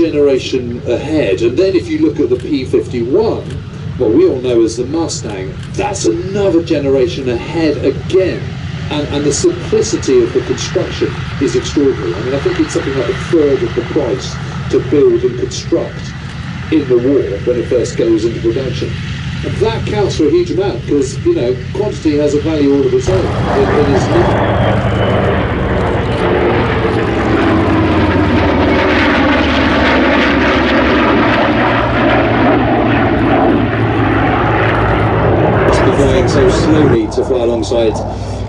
generation ahead. And then if you look at the P-51, what we all know as the Mustang, that's another generation ahead again. And the simplicity of the construction is extraordinary. I mean, I think it's something like a third of the price to build and construct in the war when it first goes into production. And that counts for a huge amount because, you know, quantity has a value all of its own. It is flying so slowly to fly alongside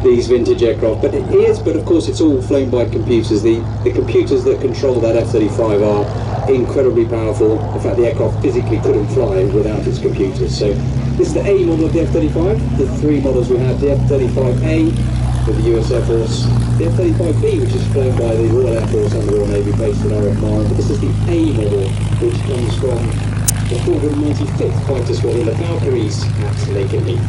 these vintage aircraft, but it is, but of course it's all flown by computers. The computers that control that F-35 are incredibly powerful. In fact, the aircraft physically couldn't fly without its computers. So this is the A model of the F-35. The three models we have: the F-35A with the US Air Force, the F-35B, which is flown by the Royal Air Force and the Royal Navy based in RF9, but this is the A model, which comes from the 495th Fighter Squadron, the Valkyries at Lake Erie.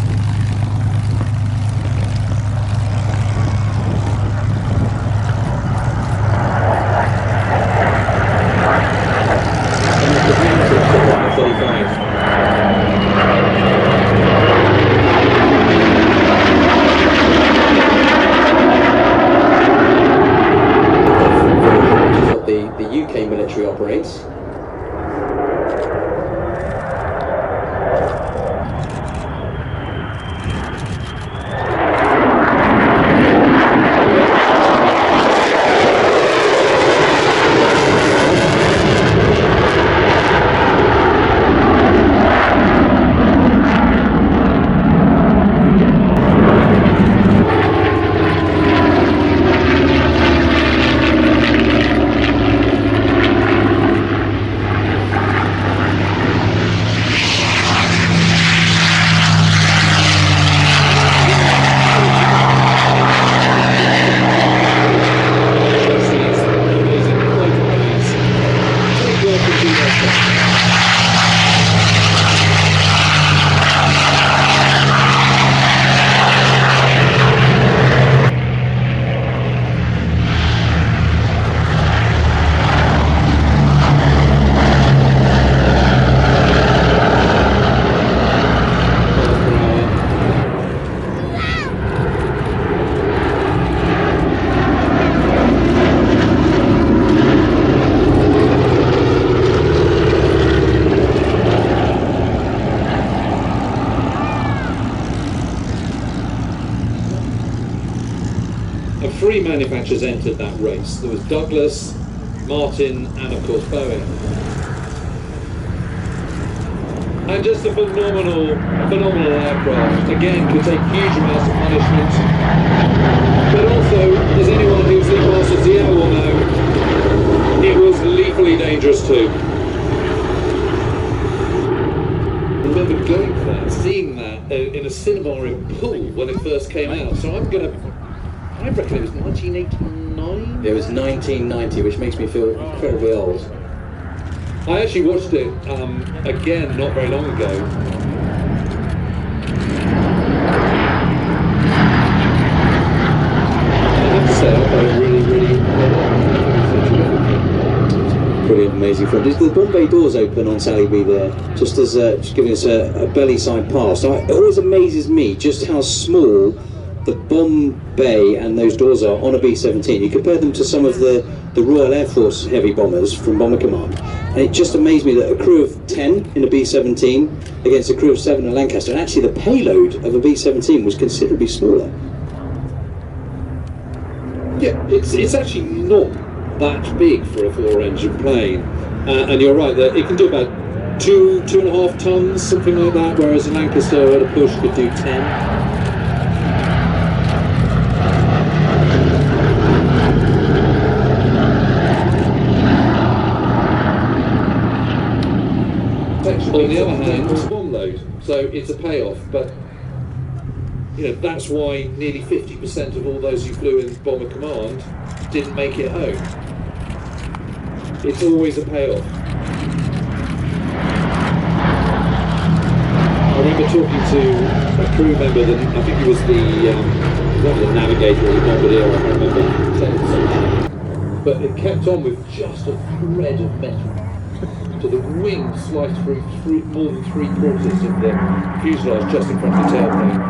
Operates. Three manufacturers entered that race. There was Douglas, Martin, and of course Boeing. And just a phenomenal aircraft. Again, could take huge amounts of punishment. But also, as anyone who's Lee Masters the air will know, it was lethally dangerous too. I remember going for that, seeing that in a cinema in Poole when it first came out. So I reckon it was 1989? It was 1990, which makes me feel incredibly old. I actually watched it again not very long ago. I have to say, I thought it really Brilliant, amazing film. The Bombay doors open on Sally B there, just as just giving us a belly side pass. Now, it always amazes me just how small the bomb bay and those doors are on a B-17. You compare them to some of the Royal Air Force heavy bombers from Bomber Command, and it just amazed me that a crew of 10 in a B-17 against a crew of 7 in Lancaster, and actually the payload of a B-17 was considerably smaller. Yeah, it's actually not that big for a 4-engine plane, and you're right that it can do about 2.5 tons, something like that, whereas a Lancaster at a push could do 10. On the other hand, it's bomb load, so it's a payoff. But you know that's why nearly 50% of all those who flew in Bomber Command didn't make it home. It's always a payoff. I remember talking to a crew member that I think he was the navigator or the bombardier. I can't remember. But it kept on with just a thread of metal. So the wing sliced through more than 3/4 of the fuselage just in front of the tailplane.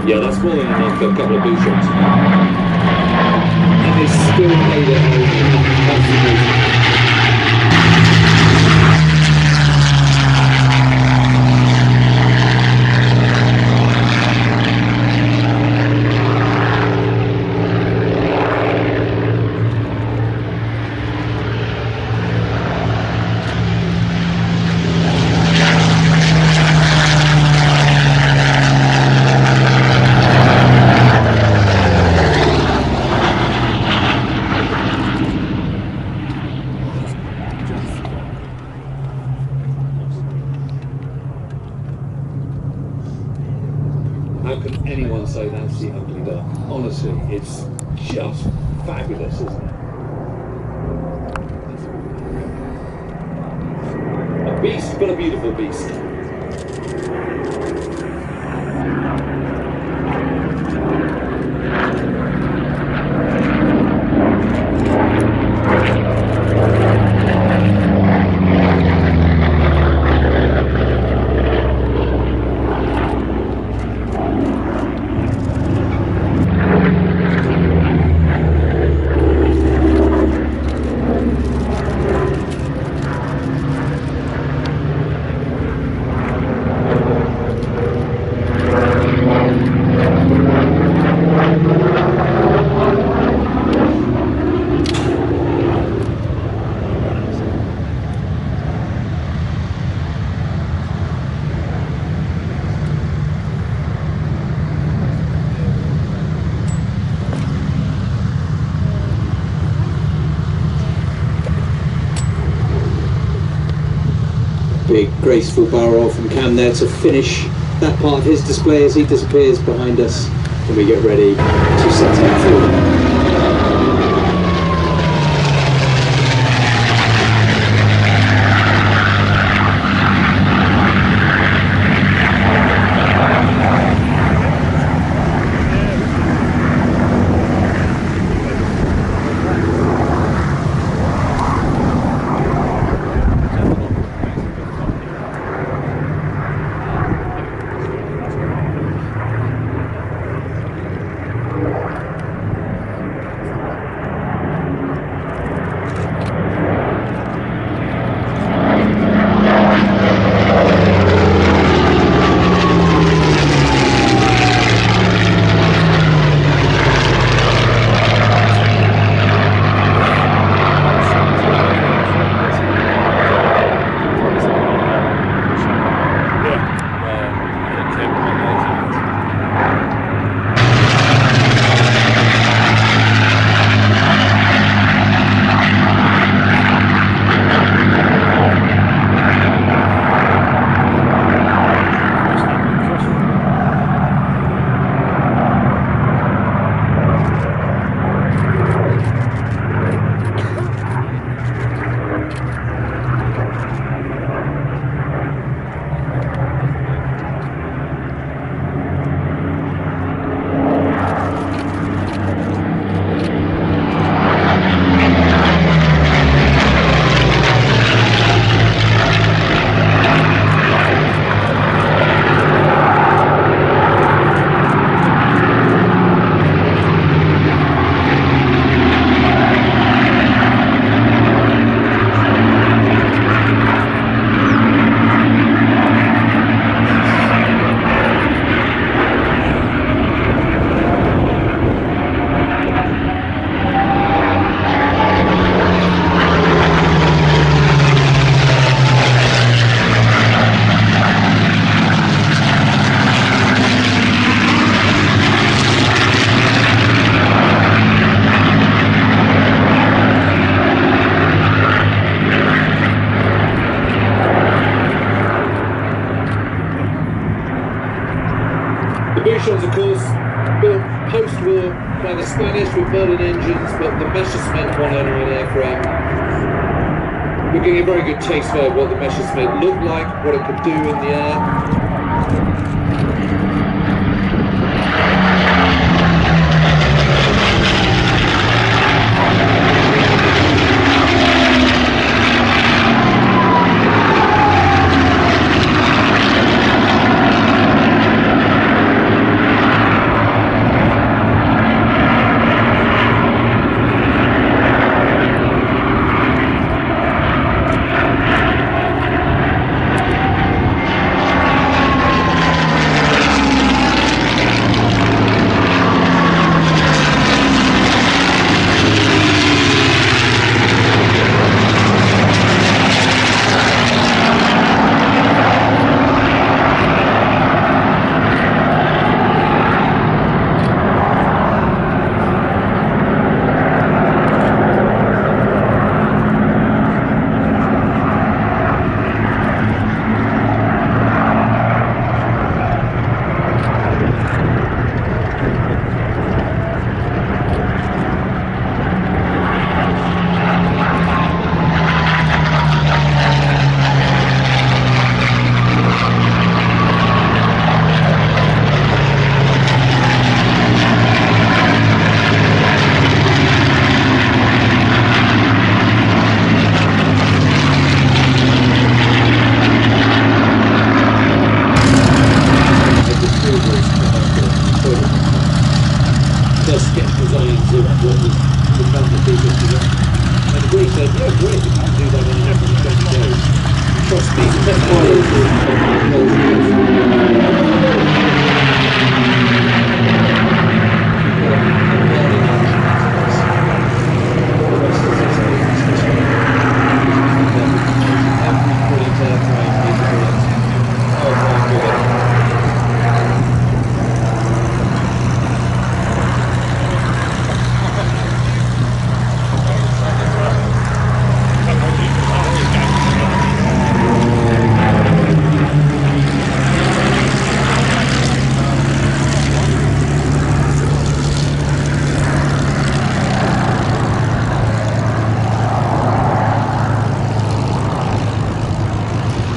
Yeah, that's more than enough for a couple of boot shots. And they still made it home. That's amazing. How can anyone say that's the ugly duck? Honestly, it's just fabulous, isn't it? A beast, but a beautiful beast. Big graceful barrel roll from Cam there to finish that part of his display as he disappears behind us and we get ready to set out forward. The Bouchons, of course, built post-war by the Spanish with modern engines, but the Messerschmitt 109 airframe. We're getting a very good taste of what the Messerschmitt looked like, what it could do in the air. first sketch designs of what was become the P51. And the Greek said, yeah, great, you can do that in 120 days. Trust me,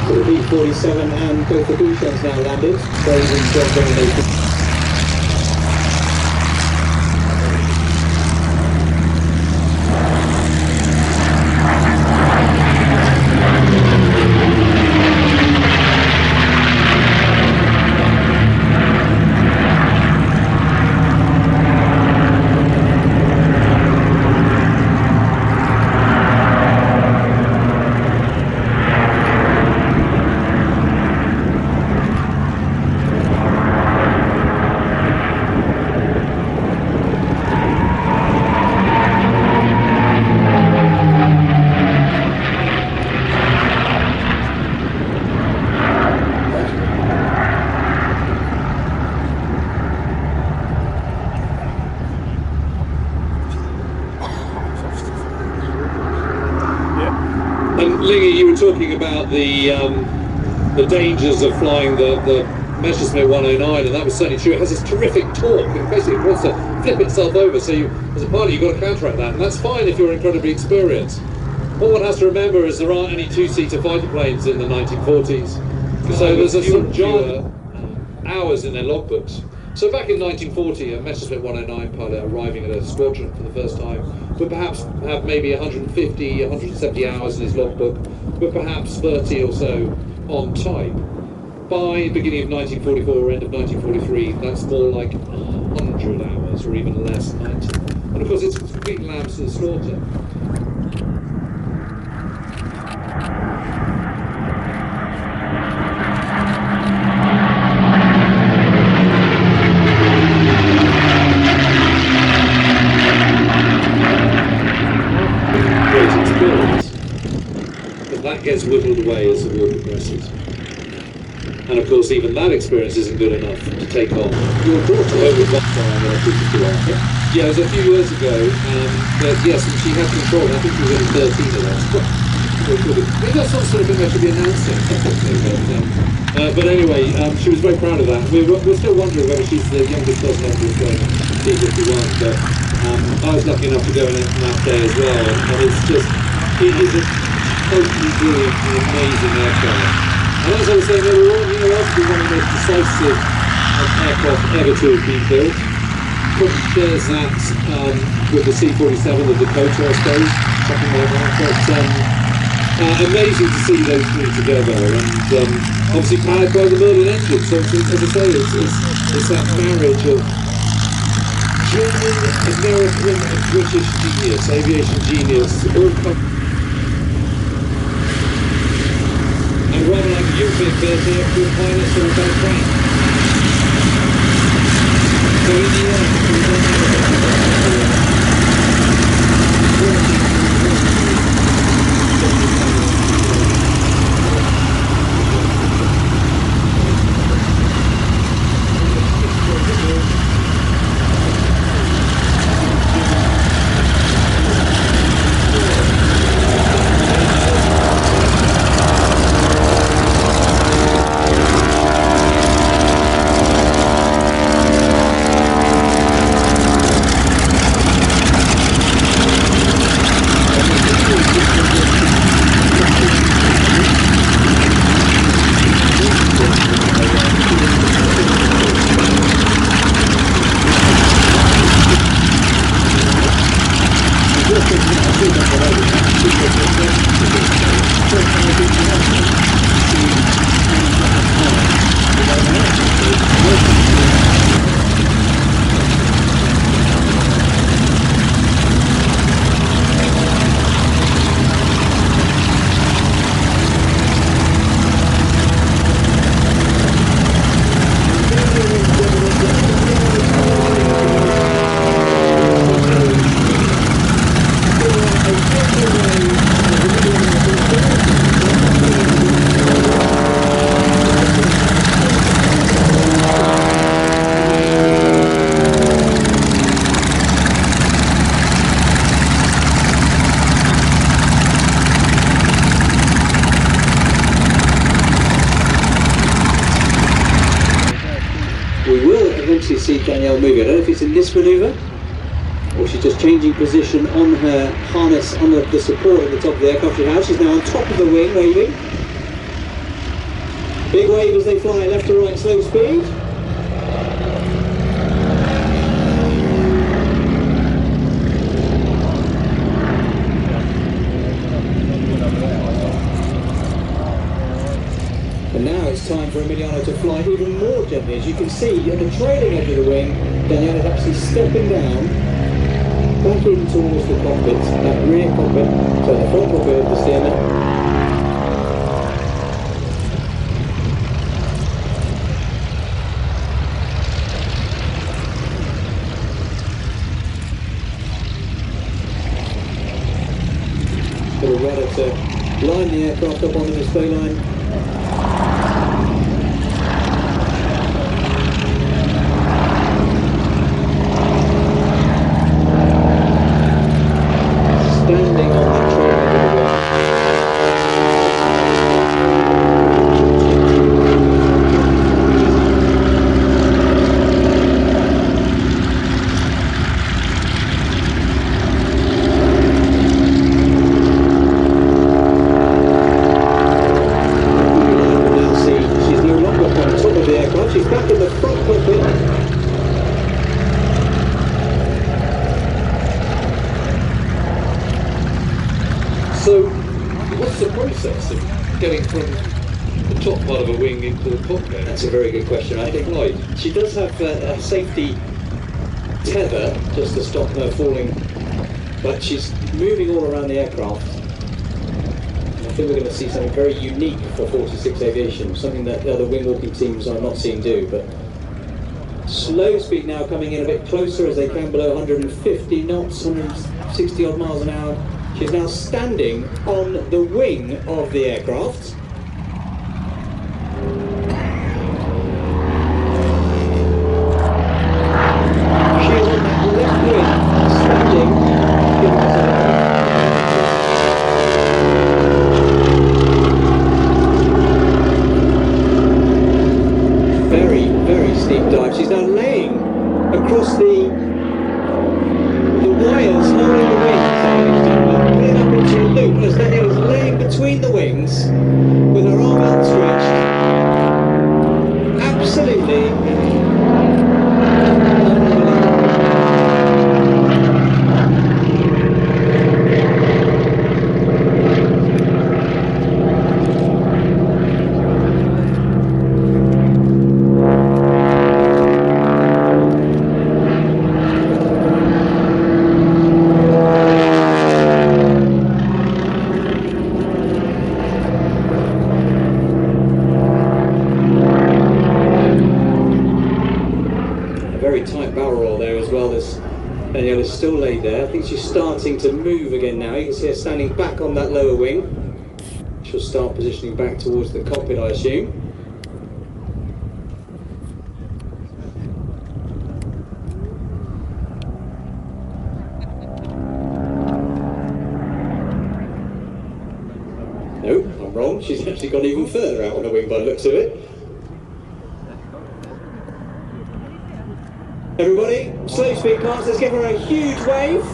the B-47 and both the Bouchons now landed. Those in strong domination. And Lingy, you were talking about the dangers of flying the Messerschmitt 109, and that was certainly true. It has this terrific torque, and basically it wants to flip itself over, so you, as a pilot, you've got to counteract that, and that's fine if you're incredibly experienced. What one has to remember is there aren't any two-seater fighter planes in the 1940s, so there's a sort of giant hours in their logbooks. So back in 1940, a Messerschmitt 109 pilot arriving at a squadron for the first time would perhaps have maybe 150, 170 hours in his logbook, but perhaps 30 or so on type. By the beginning of 1944 or end of 1943, that's more like 100 hours or even less, 90. And of course it's complete lambs to the slaughter. That gets whittled away as the war progresses. And of course even that experience isn't good enough to take on. Your daughter over one time when I took you to her. Yeah, it was a few years ago, but yes, and she had control. I think she was only 13 of us. Maybe that's not the sort of thing I should be announcing. But anyway, she was very proud of that. We're still wondering whether she's the youngest person ever to go T51, but I was lucky enough to go in that day as well, and it's just, it is a totally brilliant and amazing aircraft. And as I was saying, they were all, arguably one of the most decisive aircraft ever to have been built. Probably shares that with the C-47, the Dakota, I suppose, something like that. But amazing to see those three together, and obviously powered by the Merlin engine. So as I say, it's that marriage of German, American, and British genius, aviation genius, all come. And rather like a European built aircraft pilots or about train. So in the eventually see Danielle moving. I don't know if it's in this manoeuvre or she's just changing position on her harness on the support at the top of the aircraft she has. She's now on top of the wing, waving. Big wave as they fly left to right, slow speed. And now it's time for Emiliano to fly even more gently. As you can see, at the trailing edge of the wing, Danielle is actually stepping down back in towards the cockpit, that rear cockpit, so the front cockpit of the steerman. Got a rudder to line the aircraft up on the display line. Standing on the So, what's the process of getting from the top part of a wing into the cockpit? That's a very good question. I think she does have a safety tether just to stop her falling, but she's moving all around the aircraft. And I think we're going to see something very unique for 46 Aviation, something that the other wing walking teams are not seeing do. But slow speed now coming in a bit closer as they come below 150 knots, 160 odd miles an hour. She's now standing on the wing of the aircraft. She's on that left wing, standing. Very, very steep dive. She's now laying across the wires holding the wings. Up into a loop as Danielle is laying between the wings with her arm outstretched. Absolutely tight barrel roll there as well. As Danielle is still laid there. I think she's starting to move again now. You can see her standing back on that lower wing. She'll start positioning back towards the cockpit, I assume. No, I'm wrong. She's actually gone even further out on the wing by the looks of it. Everybody, slow speed cars, let's give her a huge wave.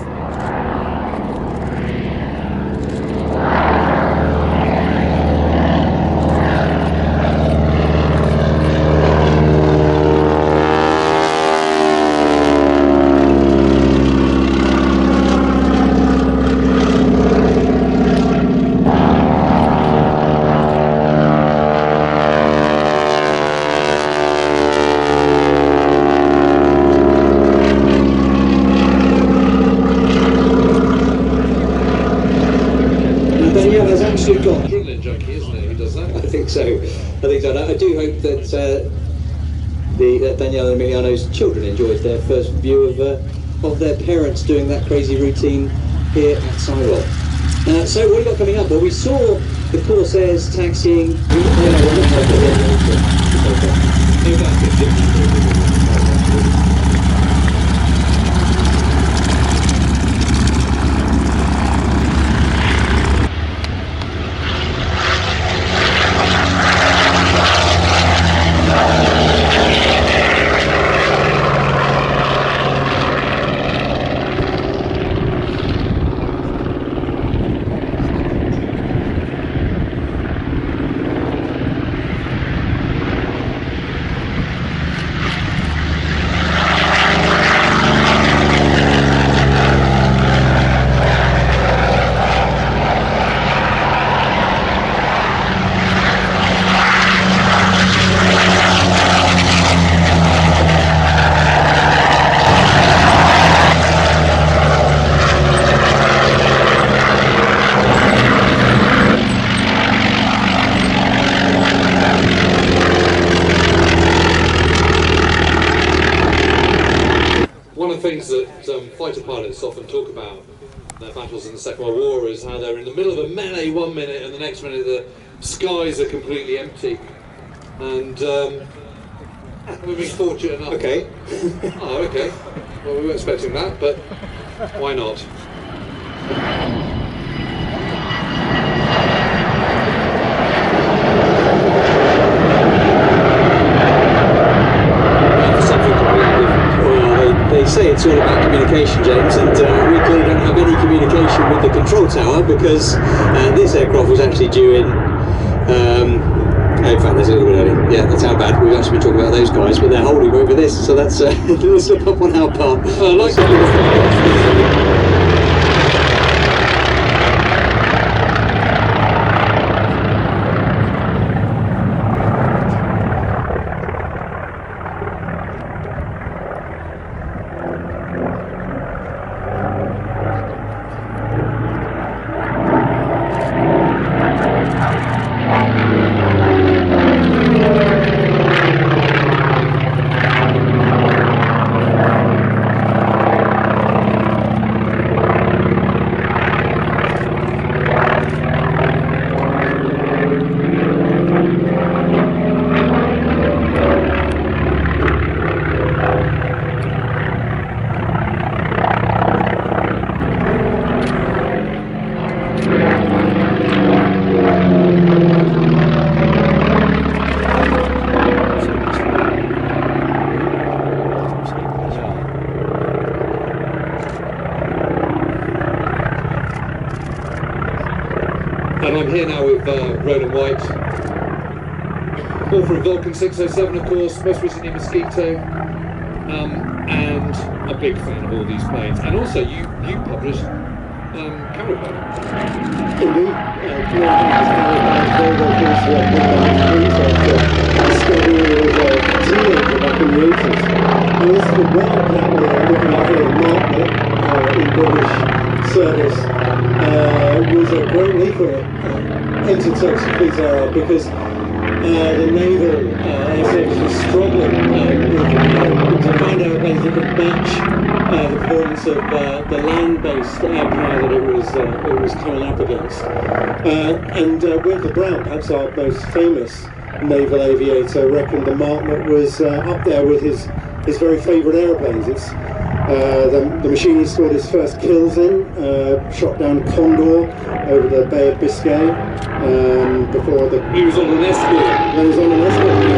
Got adrenaline junkie, isn't it? Who does that? I think so. I do hope that Danielle and Emiliano's children enjoyed their first view of their parents doing that crazy routine here at Sywell. So what have we got coming up? Well, we saw the Corsairs taxiing. One of the things that fighter pilots often talk about in their battles in the Second World War is how they're in the middle of a melee one minute and the next minute the skies are completely empty. And we've been fortunate enough. Okay. Oh, okay. Well, we weren't expecting that, but why not? They say it's all about communication, James, and we clearly don't have any communication with the control tower because this aircraft was actually due in. In fact, there's a little bit early. Yeah, that's how bad. We've actually been talking about those guys, but they're holding over this, so that's a little slip up on our part. And I'm here now with Roland White, author of Vulcan 607, of course, most recently Mosquito, and a big fan of all these planes. And also, you published Caravan. Indeed, discovery of teenager back in the 80s. And this is the ground that we're looking at here, Market, in British service, was a great leap for it. Entered Turkish Fleet era because the naval air service was struggling to find airplanes that could match the performance of the land-based air power that it was coming up against. And Wilfred Brown, perhaps our most famous naval aviator, reckoned the Marmot was up there with his very favourite airplanes. It's the machine he scored his first kills in, shot down Condor over the Bay of Biscay. Before he was on an escort. He was on an escort, which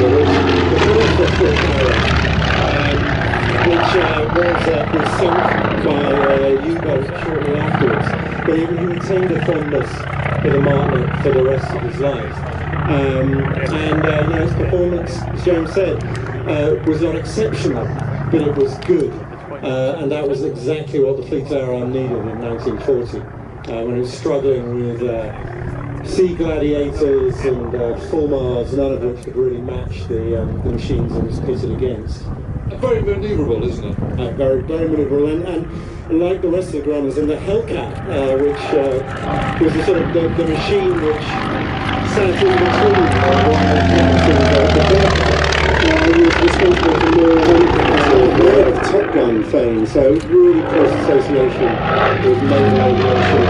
was sunk by a U-boat shortly afterwards. But he retained a fondness for the Marmot for the rest of his life. His performance, as James said, was not exceptional, but it was good. And that was exactly what the Fleet Air Arm needed in 1940, when it was struggling with sea gladiators and Fulmars, none of which could really match the machines it was pitted against. Very manoeuvrable, isn't it? Very, very manoeuvrable, and like the rest of the Grammars, and the Hellcat, which was the sort of the machine which sat in between he was responsible for more of Top Gun fame, so really close association with naval aviation.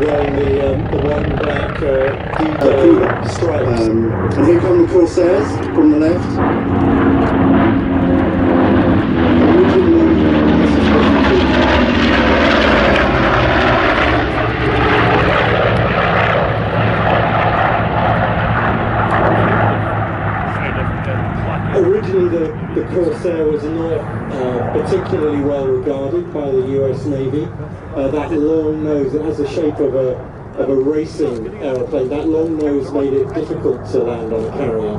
Wearing the white and black stripes. And here come the Corsairs from the left. Originally the Corsair was not particularly well regarded by the US Navy. That long nose, it has the shape of a racing aeroplane. That long nose made it difficult to land on a carrier.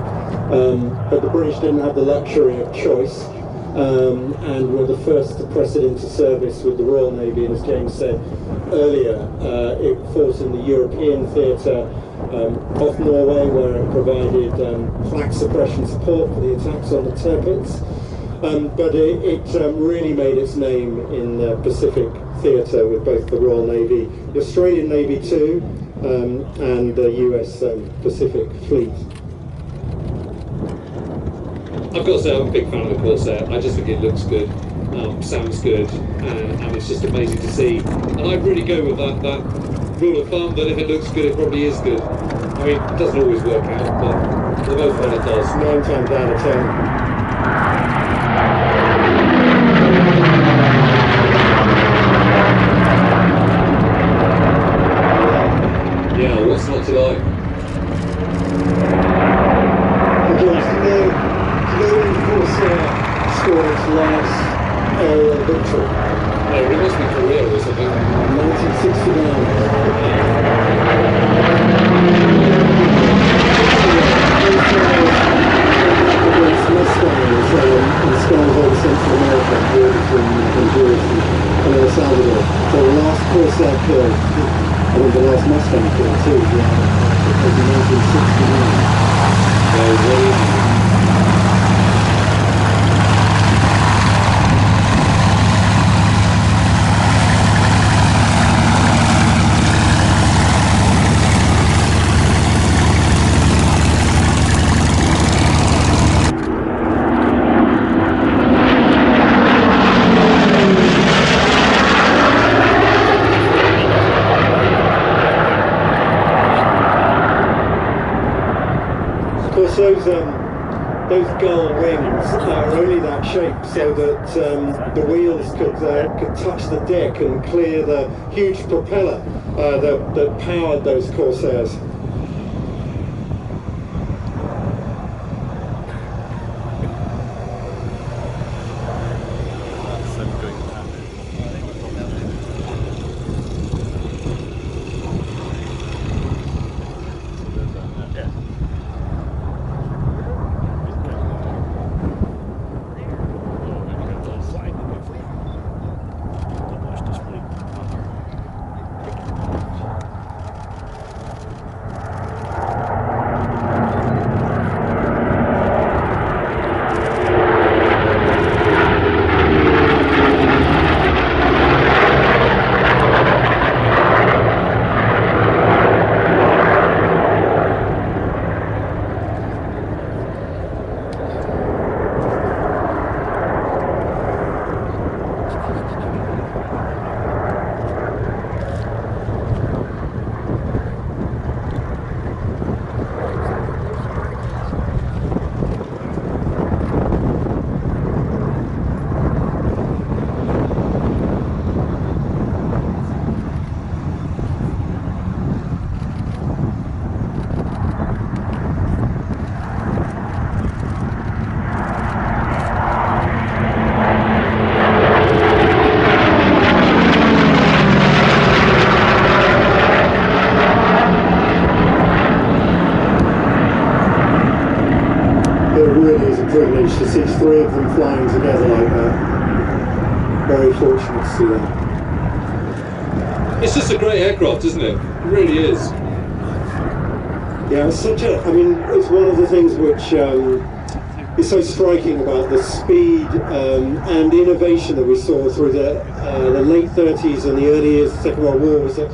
But the British didn't have the luxury of choice, and were the first to press it into service with the Royal Navy. And as James said earlier, it fought in the European theatre off Norway, where it provided flak suppression support for the attacks on the Tirpitz. But it really made its name in the Pacific theatre with both the Royal Navy, the Australian Navy too, and the US Pacific Fleet. I've got to say I'm a big fan of the Corsair. I just think it looks good, sounds good, and it's just amazing to see. And I really go with that rule of thumb that if it looks good, it probably is good. I mean, it doesn't always work out, but for the most part it does. 9 times out of 10. Yeah, what's not to like? Today, Corsair scored its last victory. No, it must be Korea or something. 1969. Mustangs in Skyhawk, Central America, between Honduras and El Salvador. So the last Corsair kill, I think the last Mustang kill too, was in 1969. Those gull wings are only that shape so that the wheels could touch the deck and clear the huge propeller that powered those Corsairs. Privilege to see 3 of them flying together like that. Very fortunate to see that. It's just a great aircraft, isn't it? It really is. Yeah, it's such a. I mean, it's one of the things which is so striking about the speed and innovation that we saw through the late 30s and the early years of the Second World War. Was that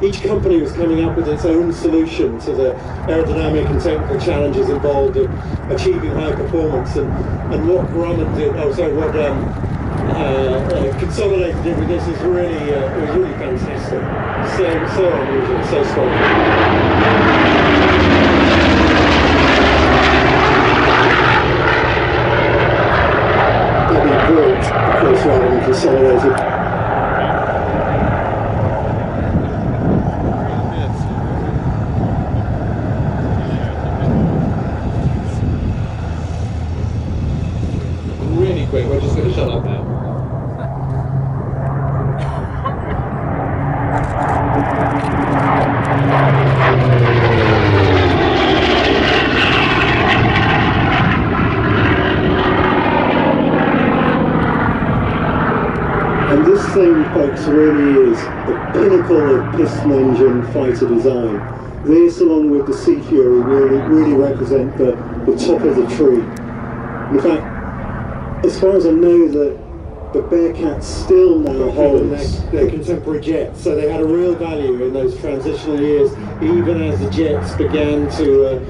each company was coming up with its own solution to the aerodynamic and technical challenges involved in achieving high performance, and what Grumman did, what Consolidated did with this is really, it was really fantastic. So unusual, so strong. That'd be brilliant, of course, rather than Consolidated. Quick, we're just going to shut up now. And this thing, folks, really is the pinnacle of piston engine fighter design. This, along with the Sea Fury, really represent the top of the tree. In fact, as far as I know, that but Bearcats still now hold their contemporary jets, so they had a real value in those transitional years, even as the jets began to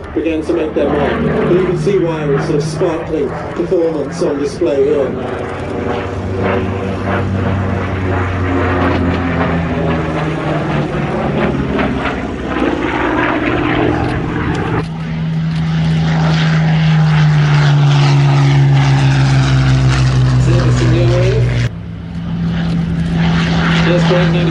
make their mark. But you can see why it's sort of sparkling performance on display here. Yes, Brian, 90.5.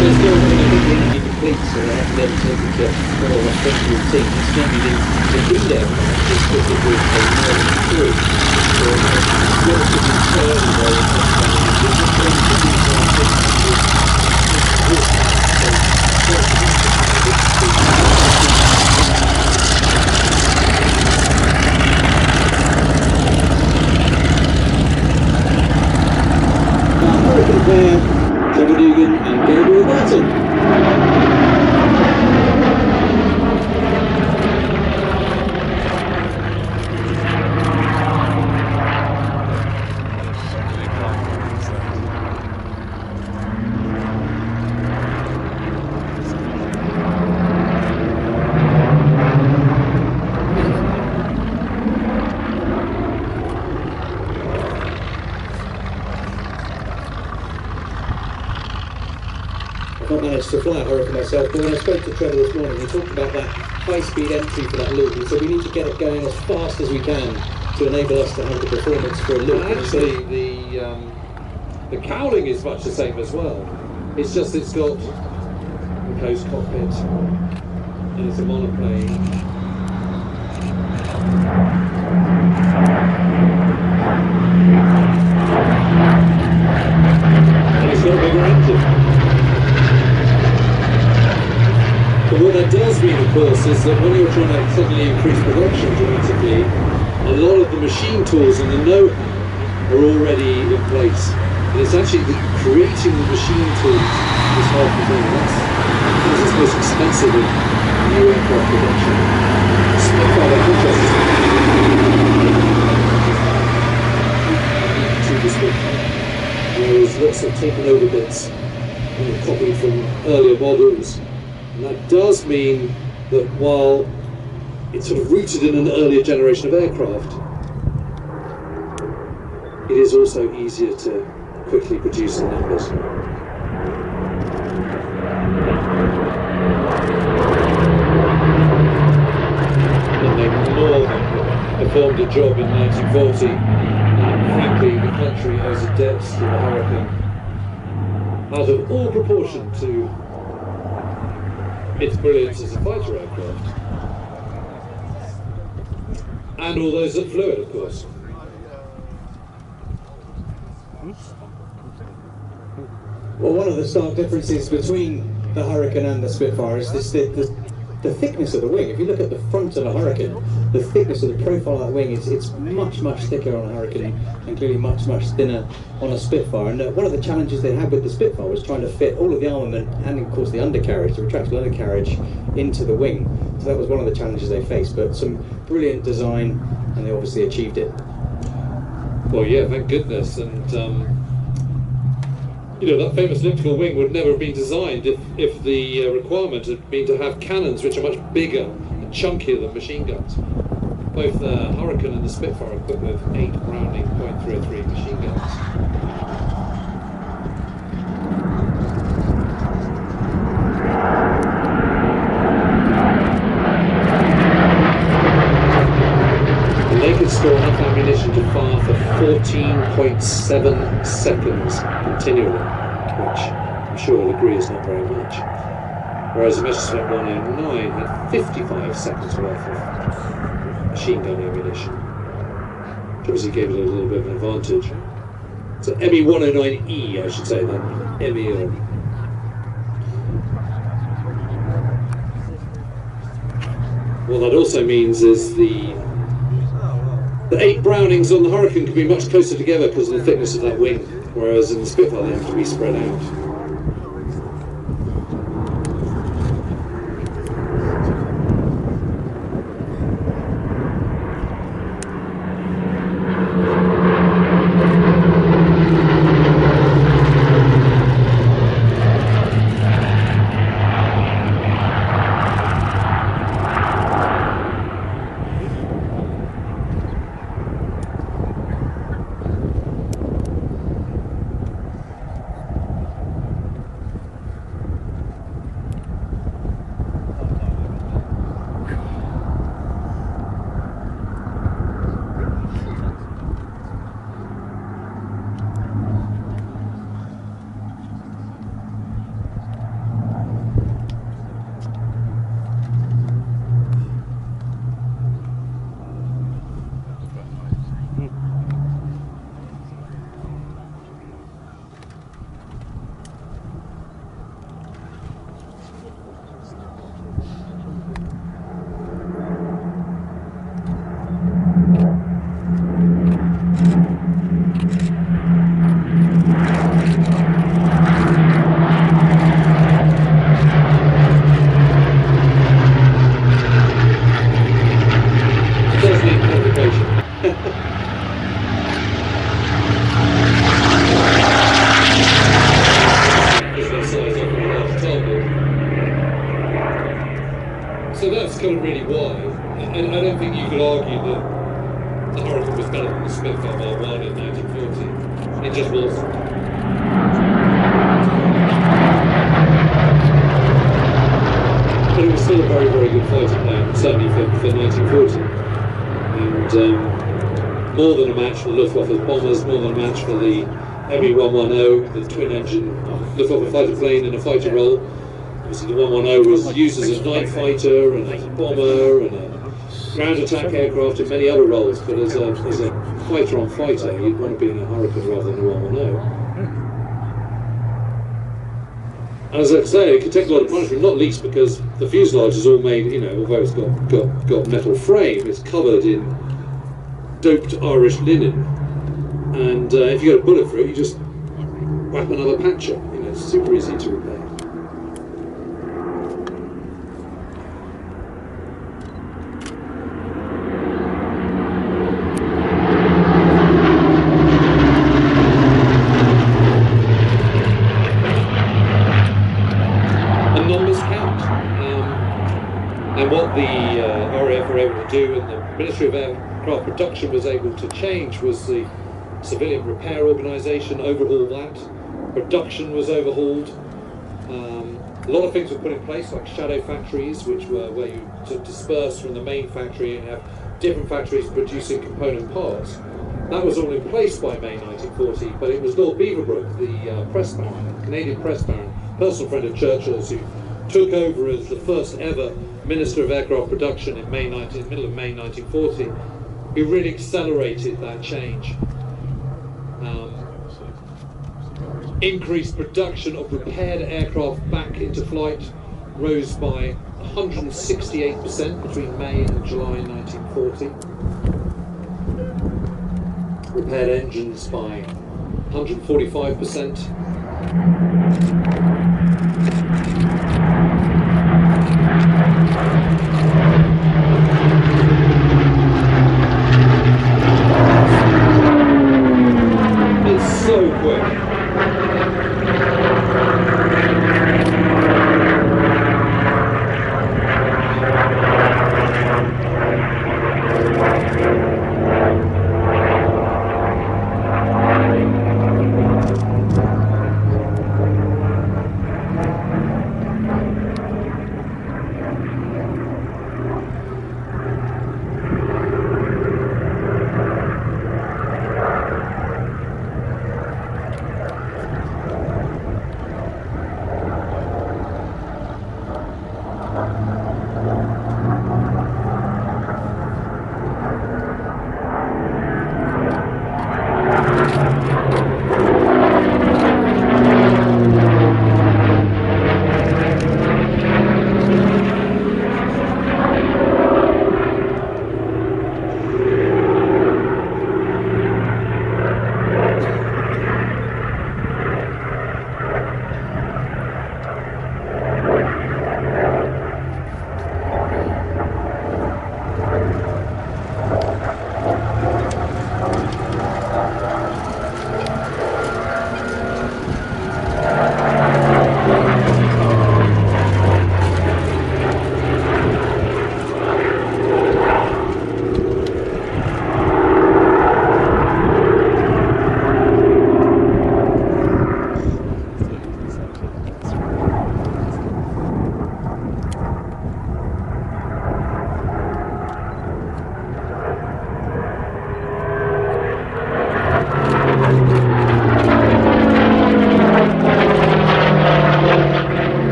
There's still going to be complete, so they have to then take it to follow a special routine. It's generally the lead aircraft is fitted with a northern crew. So it's relatively early though in Trevor Dugan and Gabriel Barton. I've not managed to fly a Hurricane myself, but when I spoke to Trevor this morning, he talked about that high-speed entry for that loop, and so we need to get it going as fast as we can to enable us to have the performance for a loop. And actually, the cowling is much the same as well. It's just it's got a closed cockpit and it's a monoplane. And it's got a bigger engine. But what that does mean, of course, is that when you're trying to suddenly increase production dramatically, a lot of the machine tools and the know-how are already in place. And it's actually creating the machine tools is half the thing. That's the most expensive in new aircraft production. Spitfire, to the Spitfire. Whereas lots of taken over bits copied from earlier models. And that does mean that while it's sort of rooted in an earlier generation of aircraft, it is also easier to quickly produce the numbers. And they more than performed a job in 1940, and frankly the country owes a debt to the Hurricane out of all proportion to its brilliance as a fighter aircraft, and all those that flew it, of course. Well, one of the stark differences between the Hurricane and the Spitfire is the thickness of the wing. If you look at the front of a Hurricane, the thickness of the profile of that wing it's much thicker on a Hurricane and clearly much thinner on a Spitfire. And one of the challenges they had with the Spitfire was trying to fit all of the armament and of course the undercarriage, the retractable undercarriage, into the wing. So that was one of the challenges they faced, but some brilliant design, and they obviously achieved it. Well, yeah, thank goodness. And you know, that famous elliptical wing would never have been designed if the requirement had been to have cannons which are much bigger and chunkier than machine guns. Both the Hurricane and the Spitfire are equipped with 8 Browning .303 machine guns. And they could store enough ammunition to fire for 14.7 seconds continually, which I'm sure you'll agree is not very much. Whereas the Messerschmitt 109 had 55 seconds worth of machine gun ammunition, which obviously gave it a little bit of an advantage. So ME 109E, I should say then, ME. What that also means is the 8 Brownings on the Hurricane can be much closer together because of the thickness of that wing, whereas in the Spitfire they have to be spread out. So that's kind of really why. And I don't think you could argue that the Hurricane was better than the Spitfire Mark 1 in 1940. It just wasn't. But it was still a very, very good fighter plane, certainly for 1940. And more than a match for the Luftwaffe's bombers, more than a match for the Me-110, the twin-engine Luftwaffe fighter plane in a fighter role. Obviously the 110 was used as a night fighter and a bomber and a ground attack aircraft in many other roles, but as a fighter on fighter, you'd want to be in a Hurricane rather than a 110. As I say, it could take a lot of punishment, not least because the fuselage is all made, you know, although it's got metal frame, it's covered in doped Irish linen. And if you get a bullet through it, you just whap another patcher. You know, it's super easy to repair. And what the RAF were able to do and the Ministry of Aircraft Production was able to change was the civilian repair organisation, overhaul that. Production was overhauled. A lot of things were put in place, like shadow factories, which were where you sort of disperse from the main factory and have different factories producing component parts. That was all in place by May 1940, but it was Lord Beaverbrook, the press baron, Canadian press baron, personal friend of Churchill's, who took over as the first ever Minister of Aircraft Production in middle of May 1940, who really accelerated that change. Increased production of repaired aircraft back into flight rose by 168% between May and July 1940. Repaired engines by 145%. It's so quick.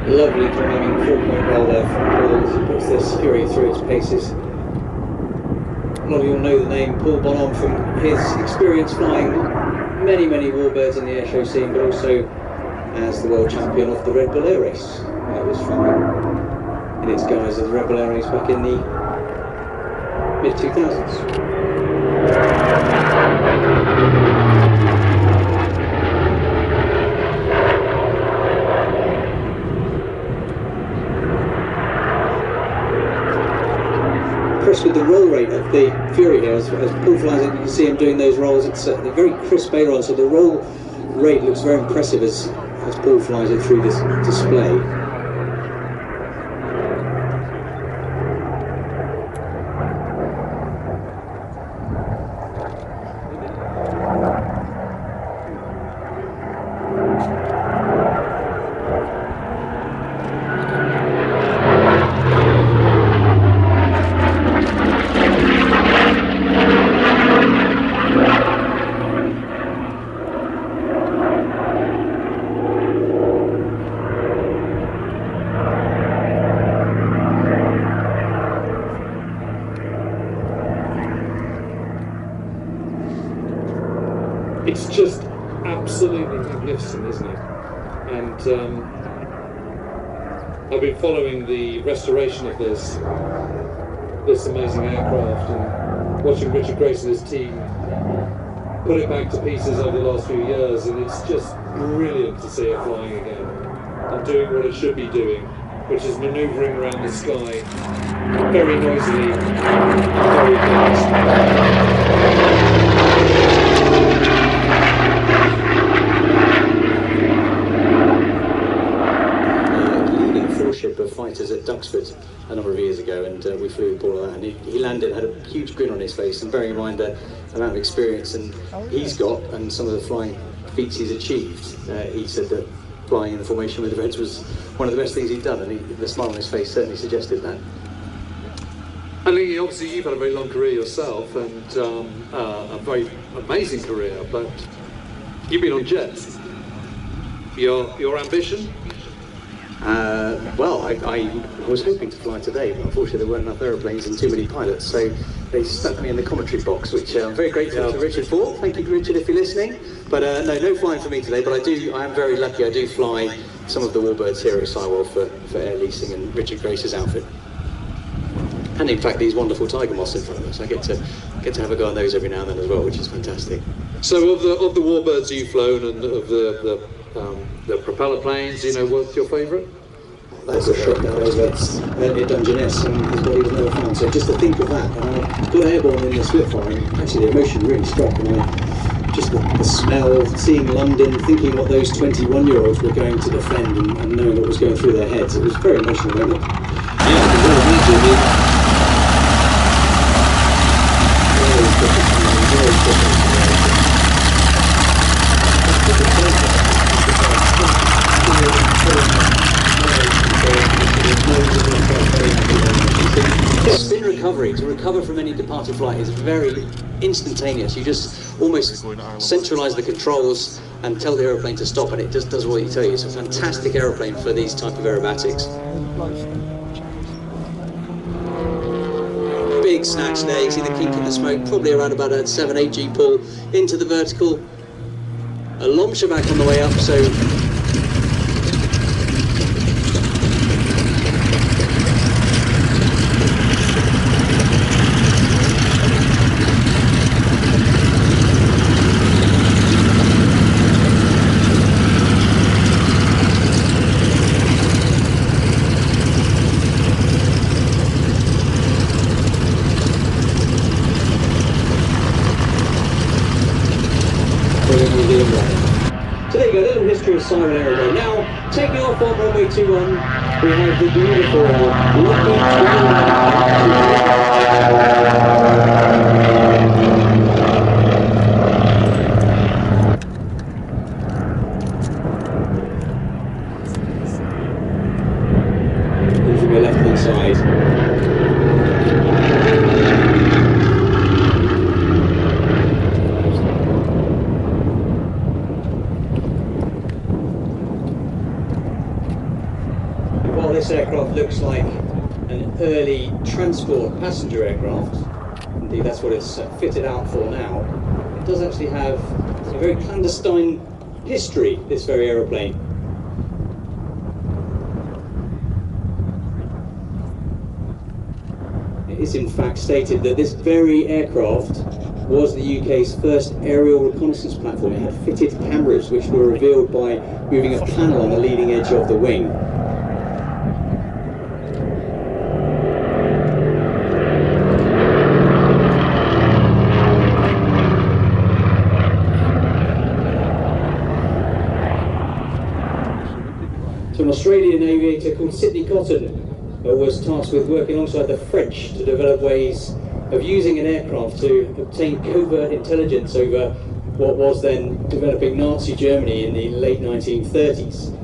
Lovely climbing 4-point roll there from Paul as he puts this Fury through its paces. A lot of you will know the name Paul Bonhomme from his experience flying many warbirds in the airshow scene, but also as the world champion of the Red Bull Air Race. It was flying in its guise as the Red Bull Air Race back in the mid-2000s. With the roll rate of the Fury here, as Paul flies it, you can see him doing those rolls. It's a very crisp A roll, so the roll rate looks very impressive as as Paul flies it through this display. It's just absolutely magnificent, isn't it? And I've been following the restoration of this amazing aircraft and watching Richard Grace and his team put it back to pieces over the last few years, and it's just brilliant to see it flying again and doing what it should be doing, which is manoeuvring around the sky very noisily, very fast. Of fighters at Duxford a number of years ago, and we flew with Paul on that, and he landed, had a huge grin on his face, and bearing in mind the amount of experience and he's got and some of the flying feats he's achieved, he said that flying in the formation with the Reds was one of the best things he'd done, and the smile on his face certainly suggested that. I think obviously you've had a very long career yourself, and a very amazing career, but you've been on jets. Your ambition? Well, I was hoping to fly today, but unfortunately there weren't enough aeroplanes and too many pilots, so they stuck me in the commentary box, which I'm very grateful to Richard for. Thank you, Richard, if you're listening. But no flying for me today, but I am very lucky. I do fly some of the warbirds here at Sywell for air leasing and Richard Grace's outfit. And in fact, these wonderful tiger moths in front of us. I get to have a go on those every now and then as well, which is fantastic. So of the warbirds you've flown and of the propeller planes, you know, what's your favourite? That's a shot down over a Dungeness, and his body was never found. So just to think of that, and I got airborne in the Spitfire, and actually the emotion really struck, and just the smell, seeing London, thinking what those 21-year-olds were going to defend, and knowing what was going through their heads, it was a very emotional moment. Yeah, I can well imagine it. Spin recovery, to recover from any departed flight, is very instantaneous. You just almost centralise the controls and tell the aeroplane to stop, and it just does what you tell you. It's a fantastic aeroplane for these type of aerobatics. Big snatch there, you see the kink in the smoke, probably around about a 7-8 G pull into the vertical. A launcher back on the way up, so so there you go, a little history of Sywell Airshow. Now, taking off on runway 21, we have the beautiful and from your left-hand side. While this aircraft looks like an early transport passenger aircraft, indeed that's what it's fitted out for now, it does actually have a very clandestine history, this very aeroplane. It is in fact stated that this very aircraft was the UK's first aerial reconnaissance platform. It had fitted cameras which were revealed by moving a panel on the leading edge of the wing. So an Australian aviator called Sidney Cotton was tasked with working alongside the French to develop ways of using an aircraft to obtain covert intelligence over what was then developing Nazi Germany in the late 1930s.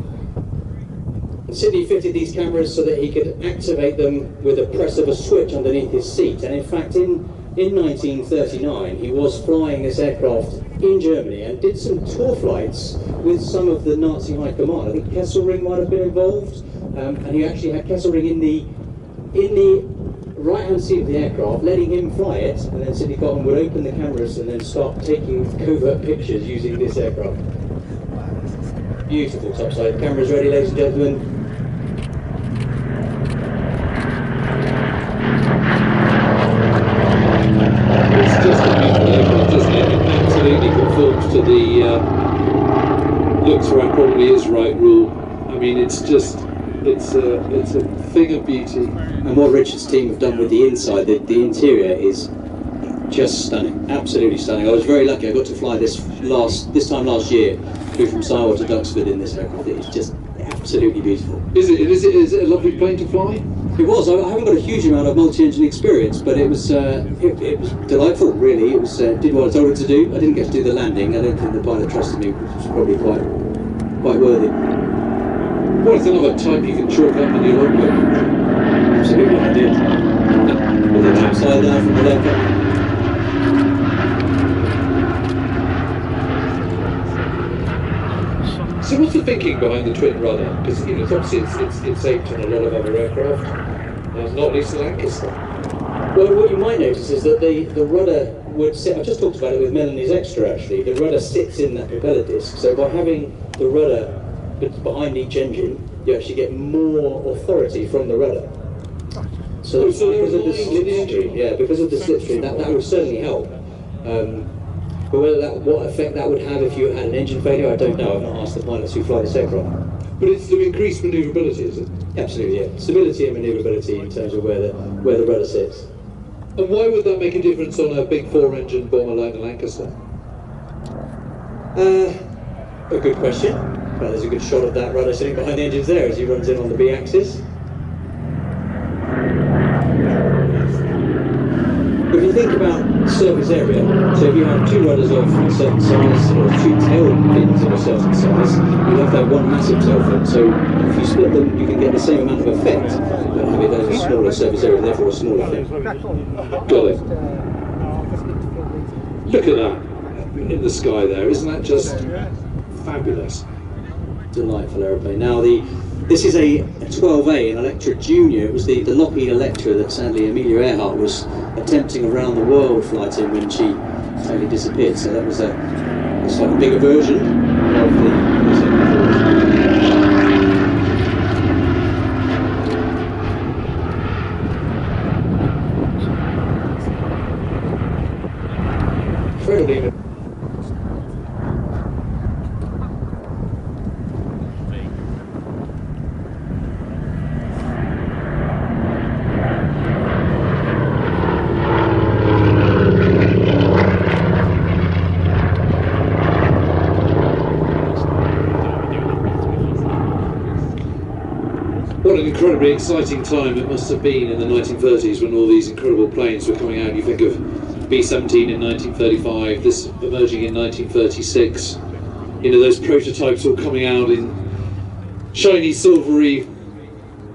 And Sidney fitted these cameras so that he could activate them with a press of a switch underneath his seat. And in fact, in 1939, he was flying this aircraft in Germany and did some tour flights with some of the Nazi high command. I think Kesselring might have been involved, and he actually had Kesselring in the right-hand seat of the aircraft, letting him fly it, and then Sidney Cotton would open the cameras and then start taking covert pictures using this aircraft. Beautiful topside. Cameras ready, ladies and gentlemen. It's just a beautiful aircraft, isn't it? It absolutely conforms to the looks right probably is right rule. I mean, it's just, it's a thing of beauty. And what Richard's team have done with the inside, the interior is just stunning, absolutely stunning. I was very lucky. I got to fly this time last year, flew from Sywell to Duxford in this aircraft. It's just absolutely beautiful. Is it a lovely plane to fly? It was. I haven't got a huge amount of multi-engine experience, but it was delightful. Really, it was did what I told it to do. I didn't get to do the landing. I don't think the pilot trusted me, which was probably quite worthy. What is another type you can chalk up in your logbook? Absolutely, I did. With the topside there from the left up. So what's the thinking behind the twin rudder? Because obviously it's aimed on a lot of other aircraft, not least the Lancaster. Well, what you might notice is that the rudder would sit. I just talked about it with Melanie's Extra actually. The rudder sits in that propeller disc, so by having the rudder behind each engine, you actually get more authority from the rudder. So because of the slipstream, because of the slipstream, that would certainly help. But what effect that would have if you had an engine failure, I don't know. I've not asked the pilots who fly this aircraft. But it's to increase manoeuvrability, is it? Absolutely, yeah. Stability and manoeuvrability in terms of where the rudder sits. And why would that make a difference on a big 4-engine bomber like the Lancaster? A good question. Well, there's a good shot of that rudder sitting behind the engines there as he runs in on the B-axis. If you think about surface area, so if you have two rudders of a certain size or two tail fins of a certain size, you'd have to have one massive tail fin. So if you split them, you can get the same amount of effect, but have it as a smaller surface area, therefore a smaller fin. Got it. Look at that in the sky there. Isn't that just fabulous? Delightful aeroplane. Now this is a 12A, an Electra Junior. It was the Lockheed Electra that sadly Amelia Earhart was attempting a round the world flight in when she totally disappeared. So that was a slightly bigger version of the incredibly. What an incredibly exciting time it must have been in the 1930s when all these incredible planes were coming out. You think of B-17 in 1935, this emerging in 1936. Those prototypes all coming out in shiny, silvery,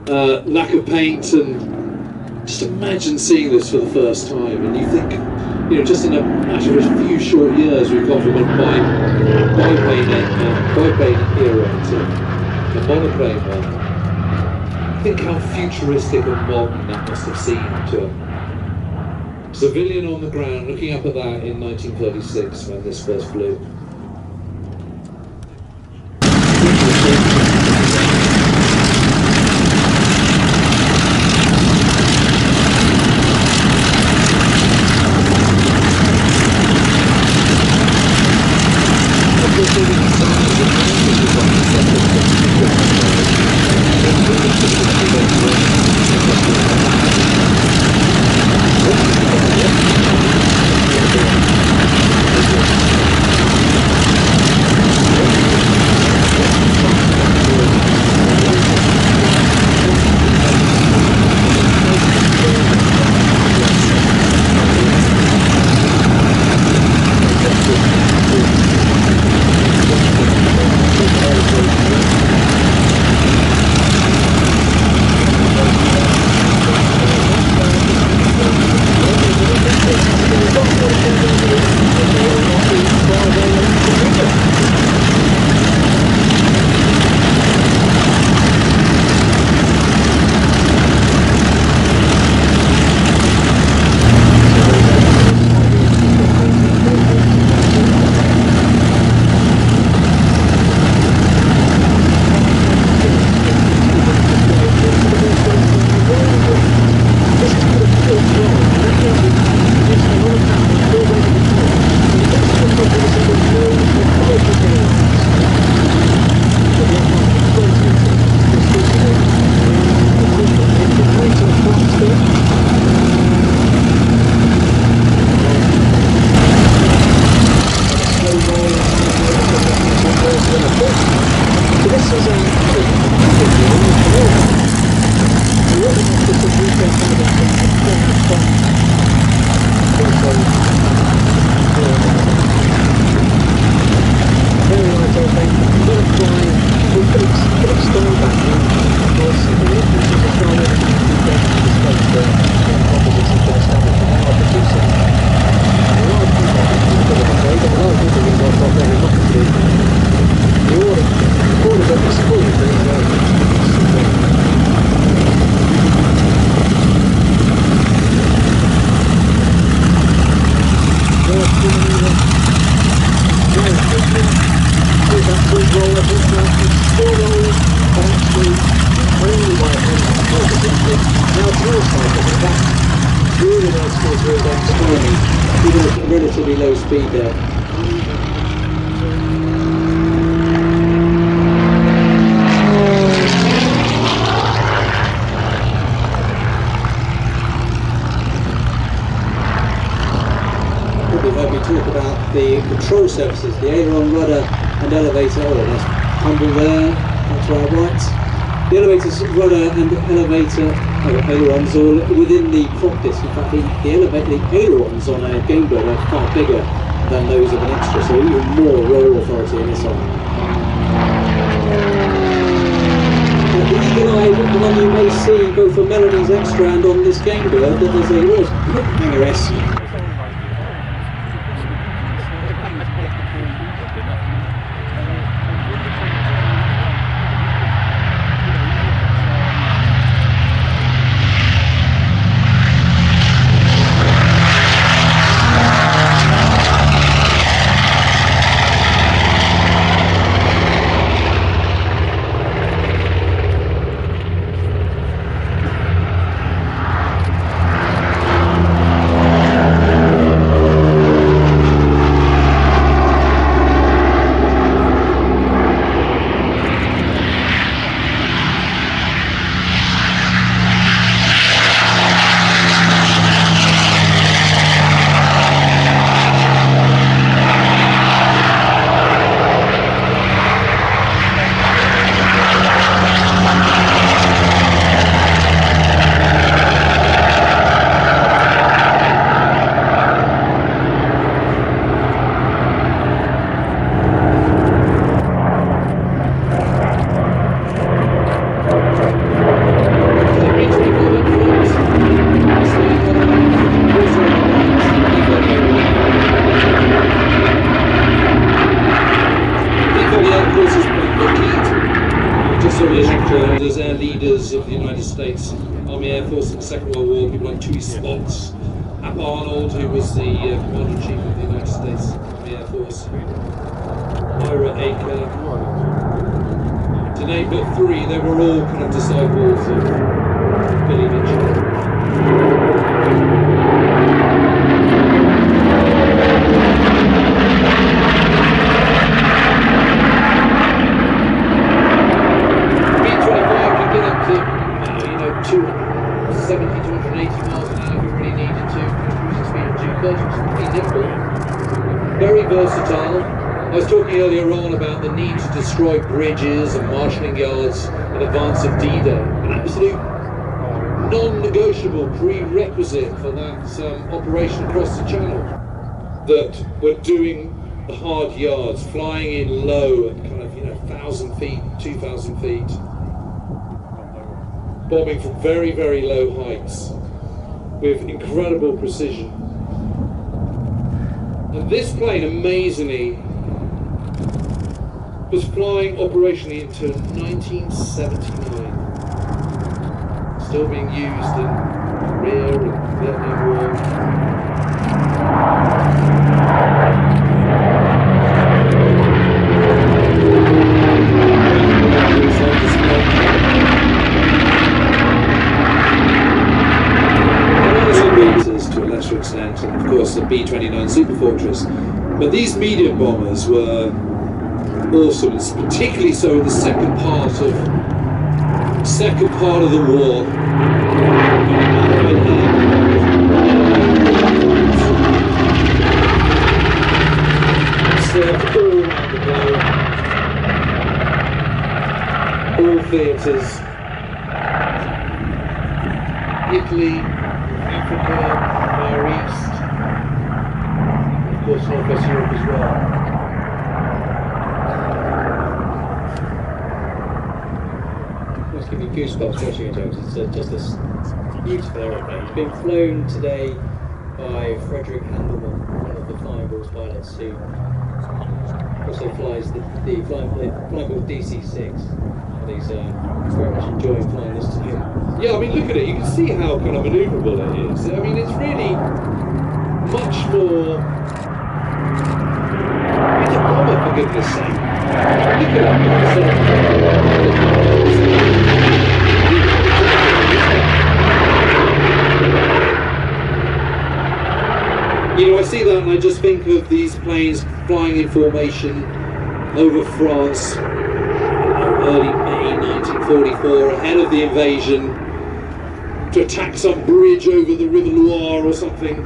lack of paint, and just imagine seeing this for the first time. And you think, just in a matter of a few short years, we've gone from a biplane era to a monoplane one. Think how futuristic and modern that must have seemed to a civilian on the ground looking up at that in 1936 when this first flew. low speed there. Probably heard me talk about the control surfaces, the aileron, rudder and elevator. Oh, there's tumble there, that's our right. The elevator's rudder and elevator ailerons are within the prop disc. In fact, the ailerons on a Gamebird are far bigger than those of an extra, so even more roll authority in this one. The Eagle Eye, the one you may see both on Melody's Extra and on this Gamebird, that there's a hanger-esque. There's air leaders of the United States Army Air Force in the Second World War, people like Tui Spots, Hap Arnold, who was the Commander-in-Chief of the United States Army Air Force, Ira Aker, to name but three. They were all kind of disciples of Billy Mitchell. Very versatile. I was talking earlier on about the need to destroy bridges and marshalling yards in advance of D-Day. An absolute non-negotiable prerequisite for that operation across the channel. That we're doing the hard yards, flying in low at kind of 1,000 feet, 2,000 feet, bombing from very, very low heights with incredible precision. And this plane, amazingly, was flying operationally until 1979. Still being used in Korea and Vietnam War. To a lesser extent, and of course the B-29 Super Fortress. But these medium bombers were awesome, it's particularly so in the second part of the war. Served all around the globe, all theatres, Italy, Africa, Far East, of course Northwest Europe as well. It's giving me goosebumps watching it, James. It's just this beautiful aeroplane. It's been flown today by Frederick Handelman, one of the Flying Balls pilots, who also flies the Flying Ball DC-6. And he's very much enjoying flying this to him. Yeah, I mean, look at it. You can see how kind of manoeuvrable it is. I mean, it's really much more. It's a bomber, for goodness sake. Look at it. I see that And I just think of these planes flying in formation over France, early May 1944, ahead of the invasion, to attack some bridge over the River Loire or something,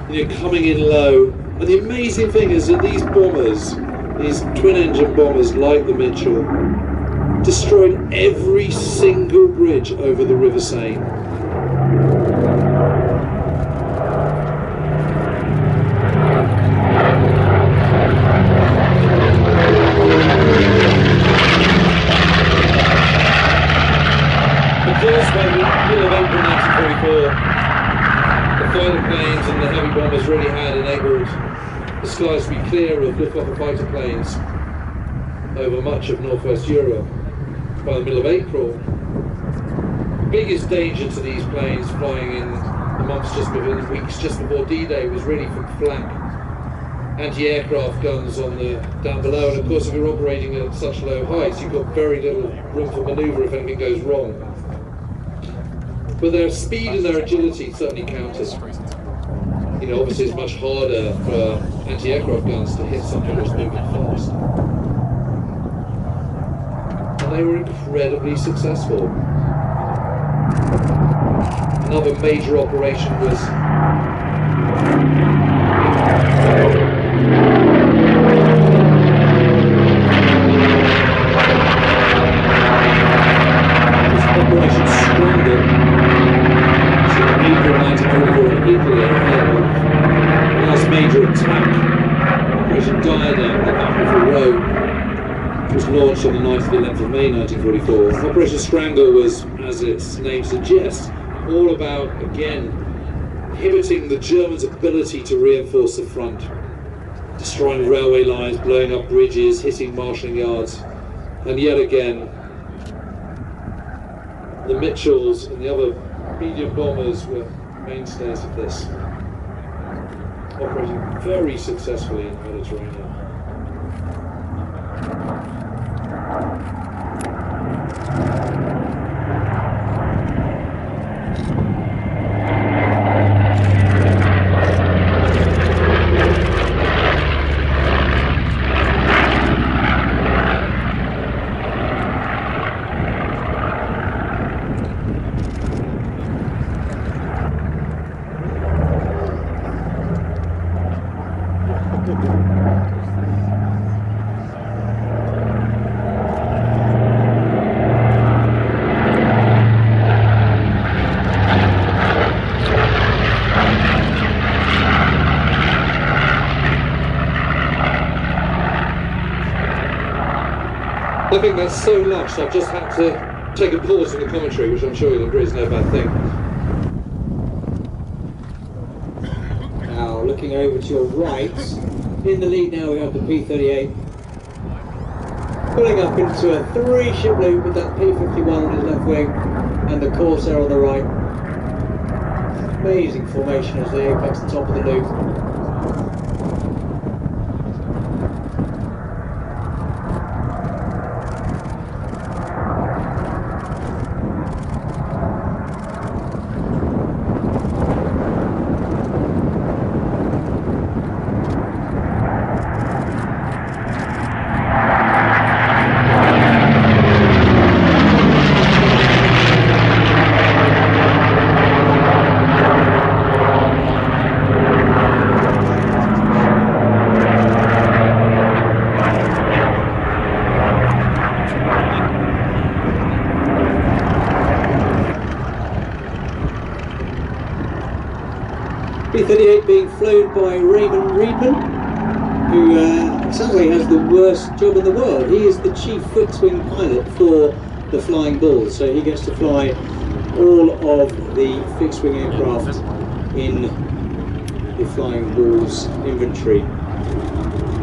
you know, coming in low. And the amazing thing is that these bombers, these twin-engine bombers like the Mitchell, destroyed every single bridge over the River Seine. Of course, by the middle of April 1944, the fighter planes and the heavy bombers really had enabled the skies to be clear of Luftwaffe fighter planes over much of northwest Europe. By the middle of April, the biggest danger to these planes flying in the months just before, the weeks just before D-Day, was really from flank anti-aircraft guns on the down below. And of course, if you're operating at such low heights, you've got very little room for manoeuvre if anything goes wrong. But their speed and their agility certainly counted. You know, obviously it's much harder for anti-aircraft guns to hit something that's moving fast. And they were incredibly successful. Another major operation was Operation Scramble, so in April 1944 in Italy, ahead of the last major attack, Operation Diadem, the Battle for Rome, was launched on the 9th and 11th of May 1944. Operation Strangle was, as its name suggests, all about, again, inhibiting the Germans' ability to reinforce the front, destroying railway lines, blowing up bridges, hitting marshalling yards, and yet again, the Mitchells and the other medium bombers were mainstays of this, operating very successfully in the Mediterranean. I think that's so lush, I've just had to take a pause in the commentary, which I'm sure you'll agree is no bad thing. Now, looking over to your right, in the lead now we have the P-38, pulling up into a 3-ship loop with that P-51 on his left wing and the Corsair on the right. Amazing formation as they apex the top of the loop. P-38 being flown by Raymond Reedman, who sounds like he has the worst job in the world. He is the chief fixed-wing pilot for the Flying Bulls, so he gets to fly all of the fixed-wing aircraft in the Flying Bulls inventory.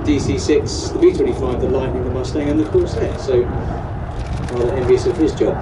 DC-6, the B-25, the Lightning, the Mustang and the Corsair, so rather envious of his job.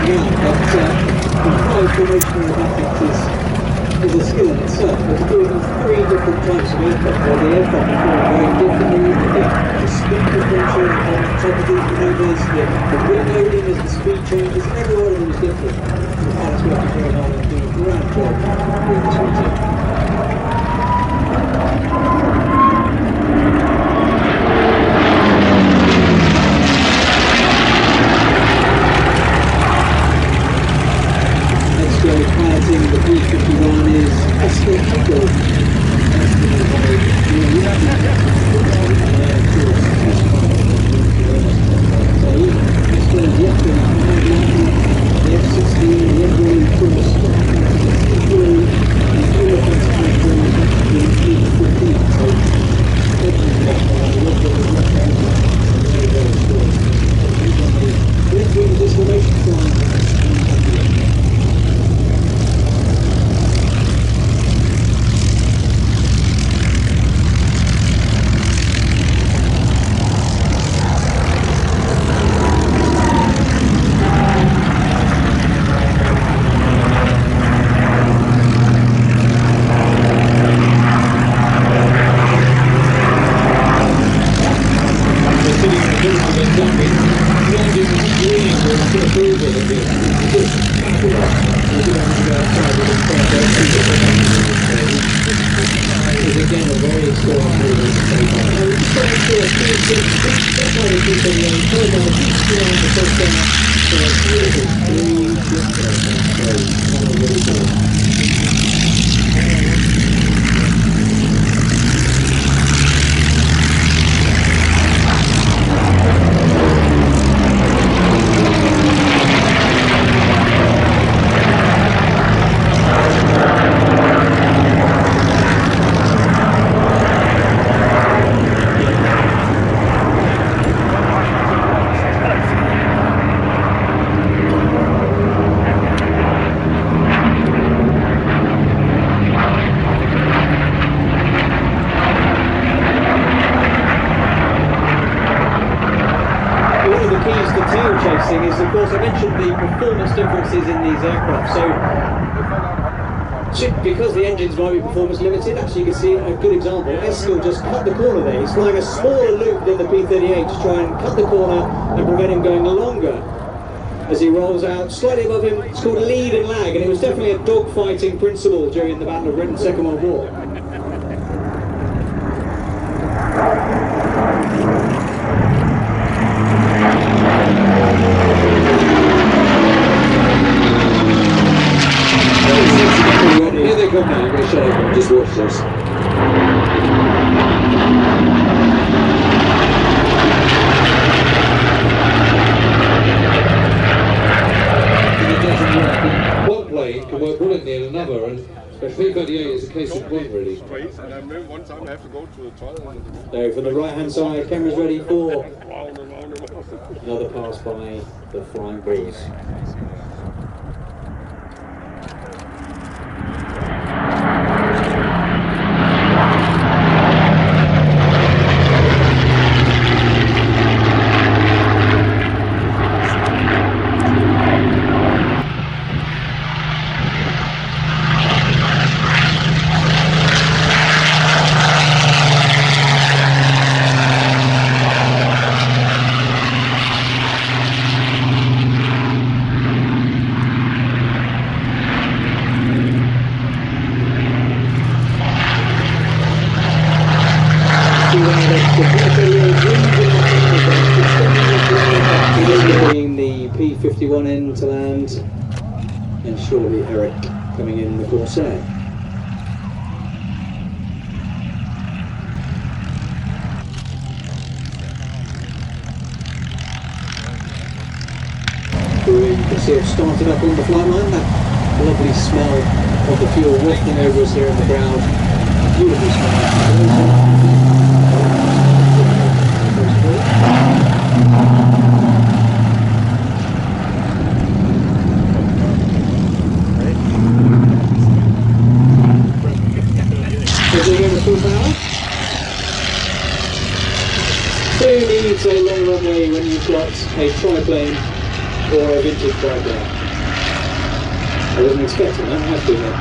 out, but the formation of mathematics is a skill in itself. But to do it in 3 different types of aircraft, where the aircraft perform very differently, the speed differential on top of these manoeuvres, the wing loading as the speed changes, every one of them is different. The pilot's working very hard and doing a grand job with this routine. Piloting the P51 is Escal Eagle. The F-16, the Embraer, of course, Is of course I mentioned the performance differences in these aircraft. So because the engines might be performance limited, actually you can see a good example. Escal just cut the corner there. He's flying a smaller loop than the P-38 to try and cut the corner and prevent him going longer. As he rolls out slightly above him, it's called lead and lag, and it was definitely a dogfighting principle during the Battle of Britain, Second World War. Here they come now, I'm going to shut up and just watch this. It doesn't work. One plane can work brilliantly in another, and P-38 is a case in point, really. And I remember one time I have to go to the toilet. So from the right-hand side, cameras ready for another pass by the Flying Breeze. The P-51 in to land, and shortly Eric coming in the Corsair. You can see it starting up on the flight line, that lovely smell of the fuel wafting over us here in the crowd. Beautiful smell. Who needs a long runway when you've got a triplane or a vintage triplane. I wasn't expecting that, I have to admit.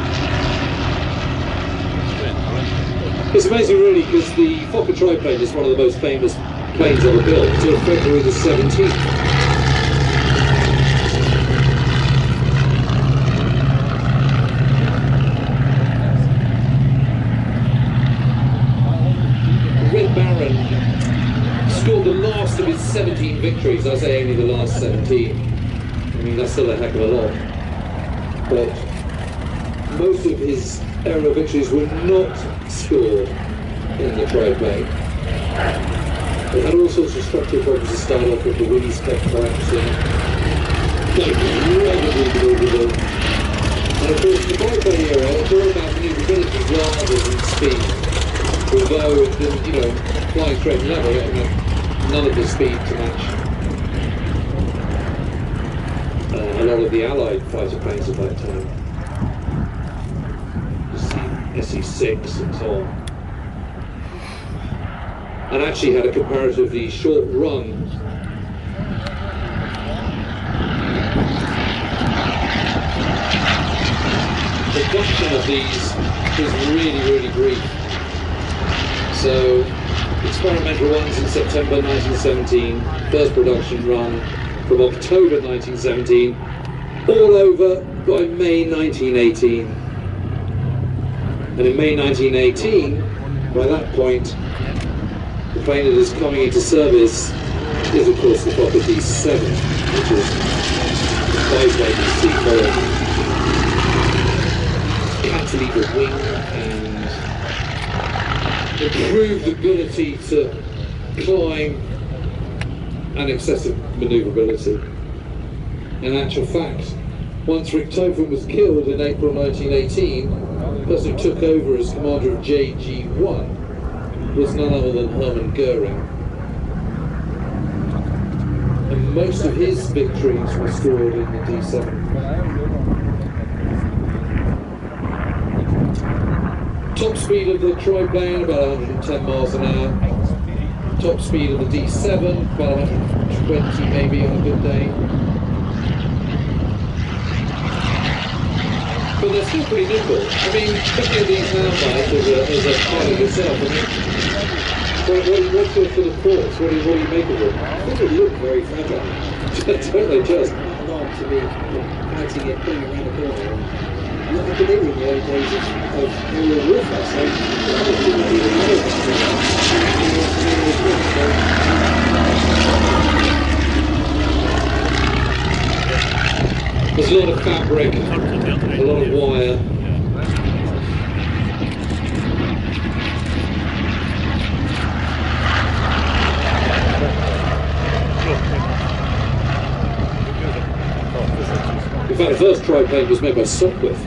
It's amazing really because the Fokker triplane is one of the most famous planes ever built until February the 17th. Red Baron scored the last of his 17 victories. I say only the last 17. I mean, that's still a heck of a lot. But most of his era victories were not scored in the triplane. They had all sorts of structural problems to start off with. The wings kept collapsing. Incredibly maneuverable. And of course, the triplane era, it's all about maneuverability rather than speed. Although it didn't, flying straight and level, it had none of the speed to match a lot of the Allied fighter planes of that time. SE-6 and so on. And actually had a comparatively short run. Production of these is really, really brief. So, experimental ones in September 1917, first production run from October 1917, all over by May 1918. And in May 1918, by that point, the plane that is coming into service is of course the Fokker D7, which is the biplane you see following cantilever wing and improved ability to climb and excessive manoeuvrability. In actual fact, once Richtofen was killed in April 1918, the person who took over as commander of JG-1 was none other than Hermann Goering. And most of his victories were scored in the D7. Top speed of the triplane, about 110 miles an hour. Top speed of the D7, about 120 maybe on a good day. But they're still pretty nimble. I mean, looking at these now, Mike, as a pilot yourself, I mean, what's your sort of thoughts? What do you make of them? I think they look very fragile. Don't they just? Not to be fighting it, pulling around the corner. And I can live in the early days of aerial warfare, so I don't think they even know There's a lot of fabric, a lot of wire. In fact, the first triplane was made by Sopwith.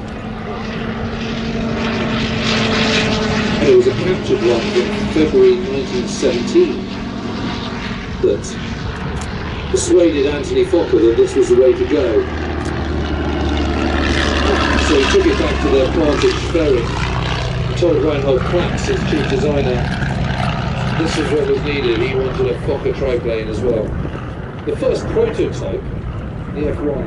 And it was a captured one in February 1917 that persuaded Anthony Fokker that this was the way to go. So he took it back to their plant at Schwerin and told Reinhold Klatz, his chief designer, this is what was needed. He wanted a Fokker triplane as well. The first prototype, the F1.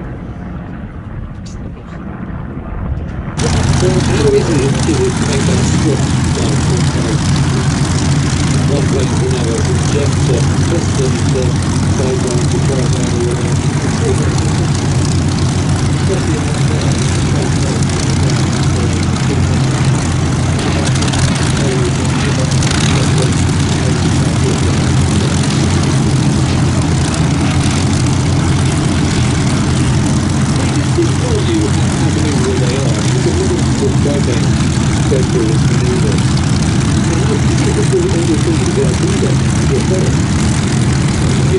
So how easy is it to make that switch one plane to another, from jet to piston to sideline to triplane or whatever?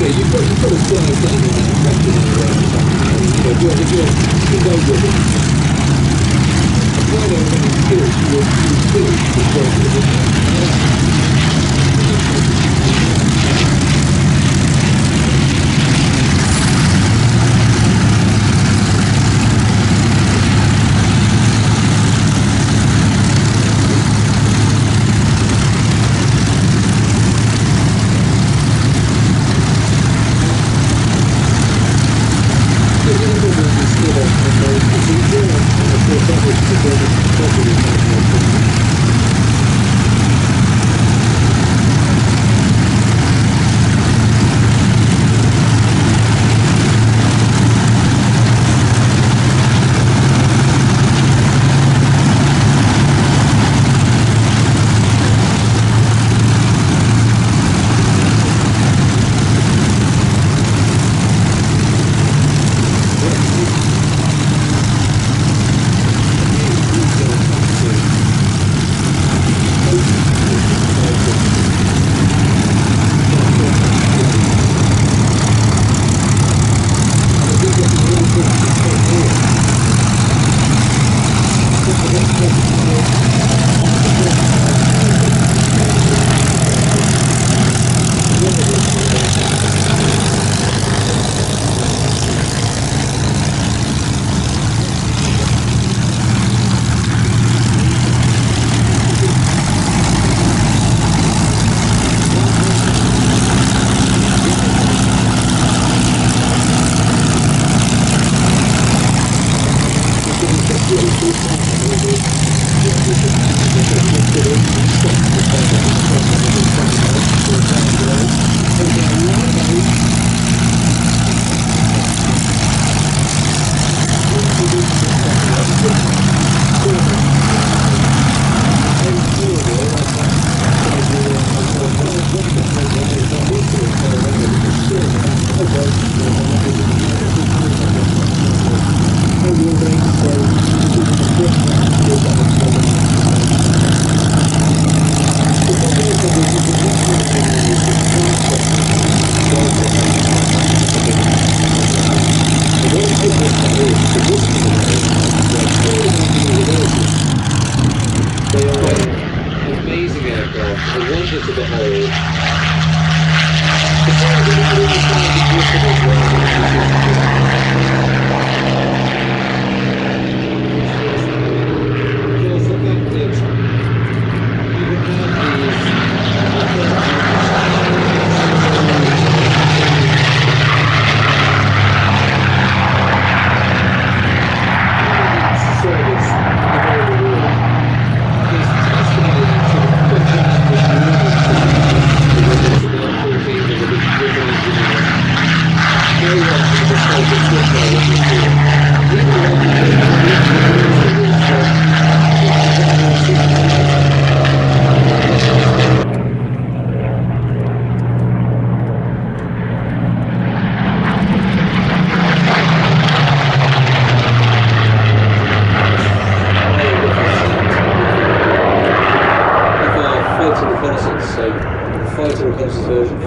You've got to slow down on that traction on the road. If you're over it, apply those skills to your skills to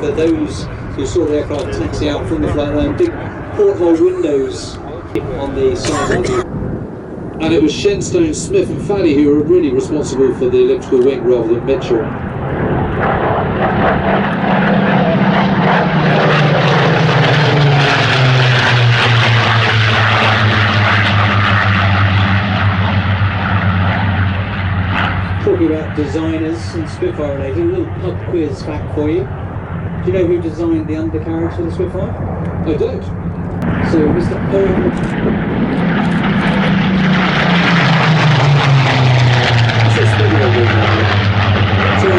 For those who saw the aircraft taxi out from the Flightline, big porthole windows on the side of the... And it was Shenstone, Smith and Falley who were really responsible for the elliptical wing rather than Mitchell. Talking about designers and Spitfire related, a little pub quiz fact for you. Do you know who designed the undercarriage for the Spitfire? I don't. So Mr. Owen... It's a studio room now. So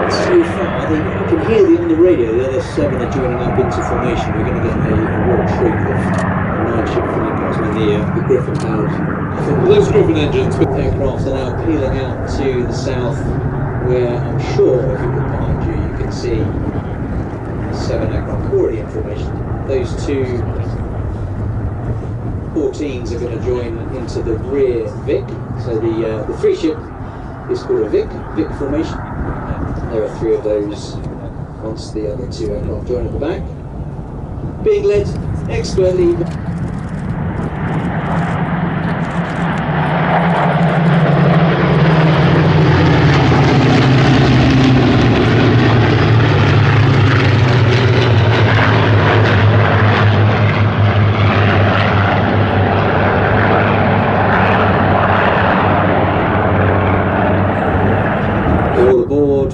so far, you can hear the on the radio, the other 7 are joining up into formation. We're going to get a warp shriek of a 9-ship flying past with the Griffin powered. Those Griffin engines. Aircraft are now peeling out to the south, where I'm sure if you look behind you, you can see 7 aircraft already in formation. Those 2 14s are going to join into the rear Vic. So the 3 ship is called a Vic formation. There are 3 of those once the other 2 aircraft join at the back. Being led expertly.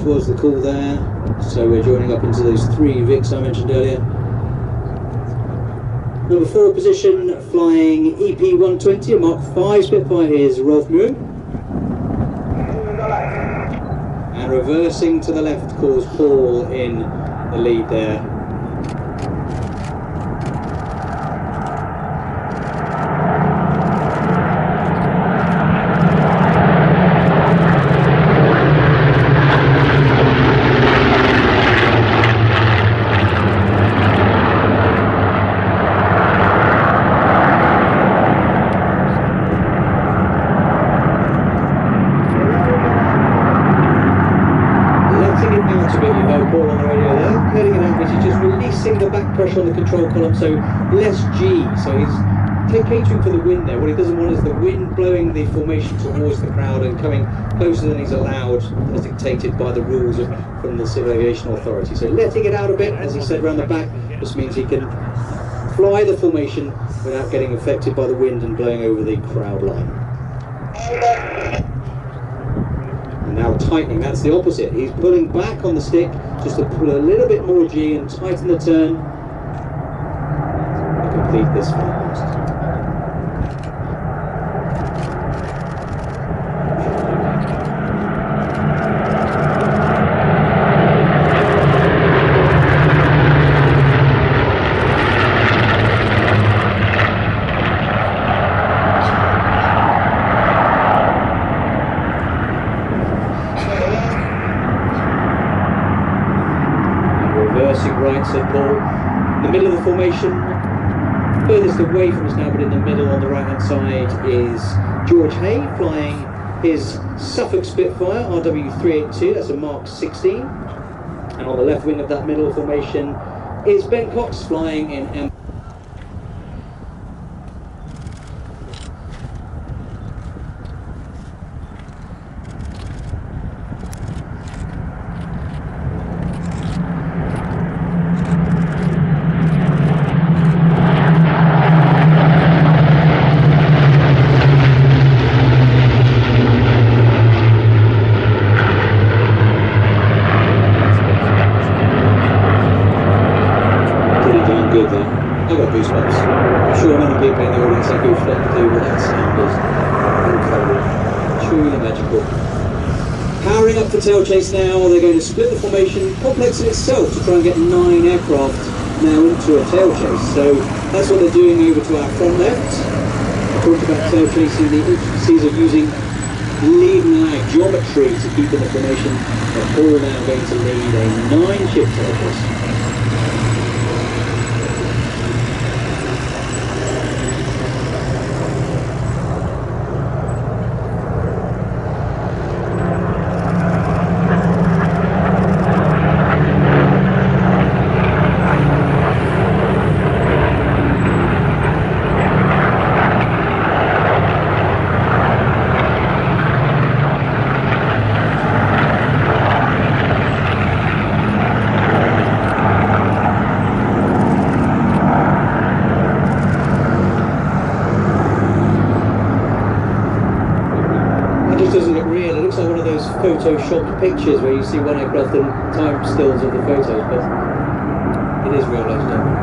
Was the call there, so we're joining up into those 3 Vics I mentioned earlier. Number 4 position, flying EP-120, a Mark 5 Spitfire, is Rolf Muir. And reversing to the left calls Paul in the lead there. The back pressure on the control column, so less G, so he's catering for the wind there. What he doesn't want is the wind blowing the formation towards the crowd and coming closer than he's allowed as dictated by the rules from the Civil Aviation Authority. So letting it out a bit, as he said, around the back, just means he can fly the formation without getting affected by the wind and blowing over the crowd line. And now tightening, that's the opposite. He's pulling back on the stick just to pull a little bit more G and tighten the turn to complete this flight. Right, said Paul. In the middle of the formation, furthest away from us now, but in the middle on the right hand side is George Hay flying his Suffolk Spitfire RW382, that's a Mark 16. And on the left wing of that middle formation is Ben Cox flying in M. Good there. I got goosebumps. I'm sure many people in the audience have goosebumps to do with that sound. It's incredible. Truly magical. Powering up for tail chase now, they're going to split the formation, complex in itself, to try and get 9 aircraft now into a tail chase. So that's what they're doing over to our front left. I talked about tail chasing, the agencies are using lead and lag geometry to keep in the formation. They're all now going to lead a 9-ship tail chase. Doesn't look real. It looks like one of those photoshopped pictures where you see one aircraft and time stills of the photos, but it is real life stuff.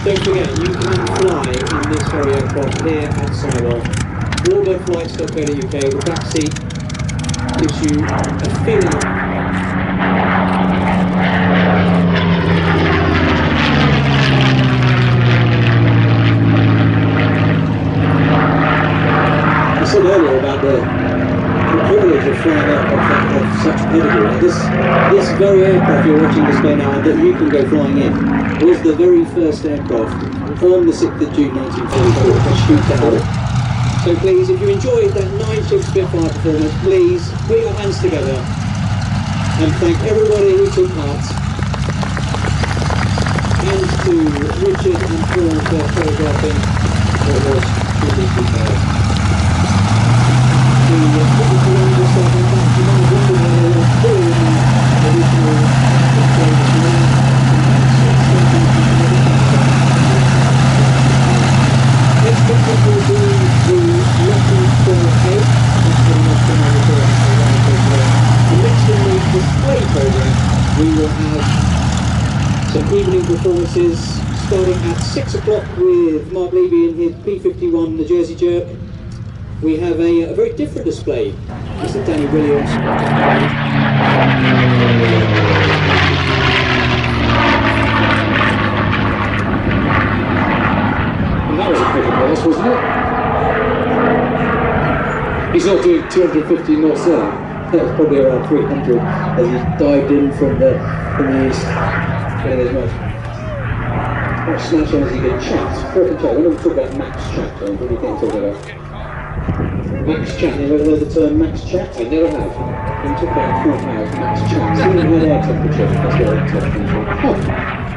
Don't forget, you can fly in this very aircraft here at Sywell. Warbird.flights.co.uk. The back seat gives you a feeling of I said earlier about the privilege of flying of such pedigree. And this very aircraft you're watching display now and that you can go flying in was the very first aircraft on the 6th of June 1944 to shoot down. So please, if you enjoyed that 9-ship Spitfire performance, please put your hands together and thank everybody who took part. And to Richard and Paul for photographing what was truly superb. We will have some evening performances starting at 6 o'clock with Mark Levy in his P-51, the Jersey Jerk. We have a very different display. Mr. Danny Williams. And that was a pretty pass, wasn't it? He's not doing 250 knots there. That was probably around 300 as he dived in from the east. Getting as much smash on as he could chat. Perfect chat. We're going to talk about max chat. What do you think talking about? Max chat. You ever heard the term max chat? I never have. When you talk about full power, max chat. See when you had air temperature. That's what air temperature is.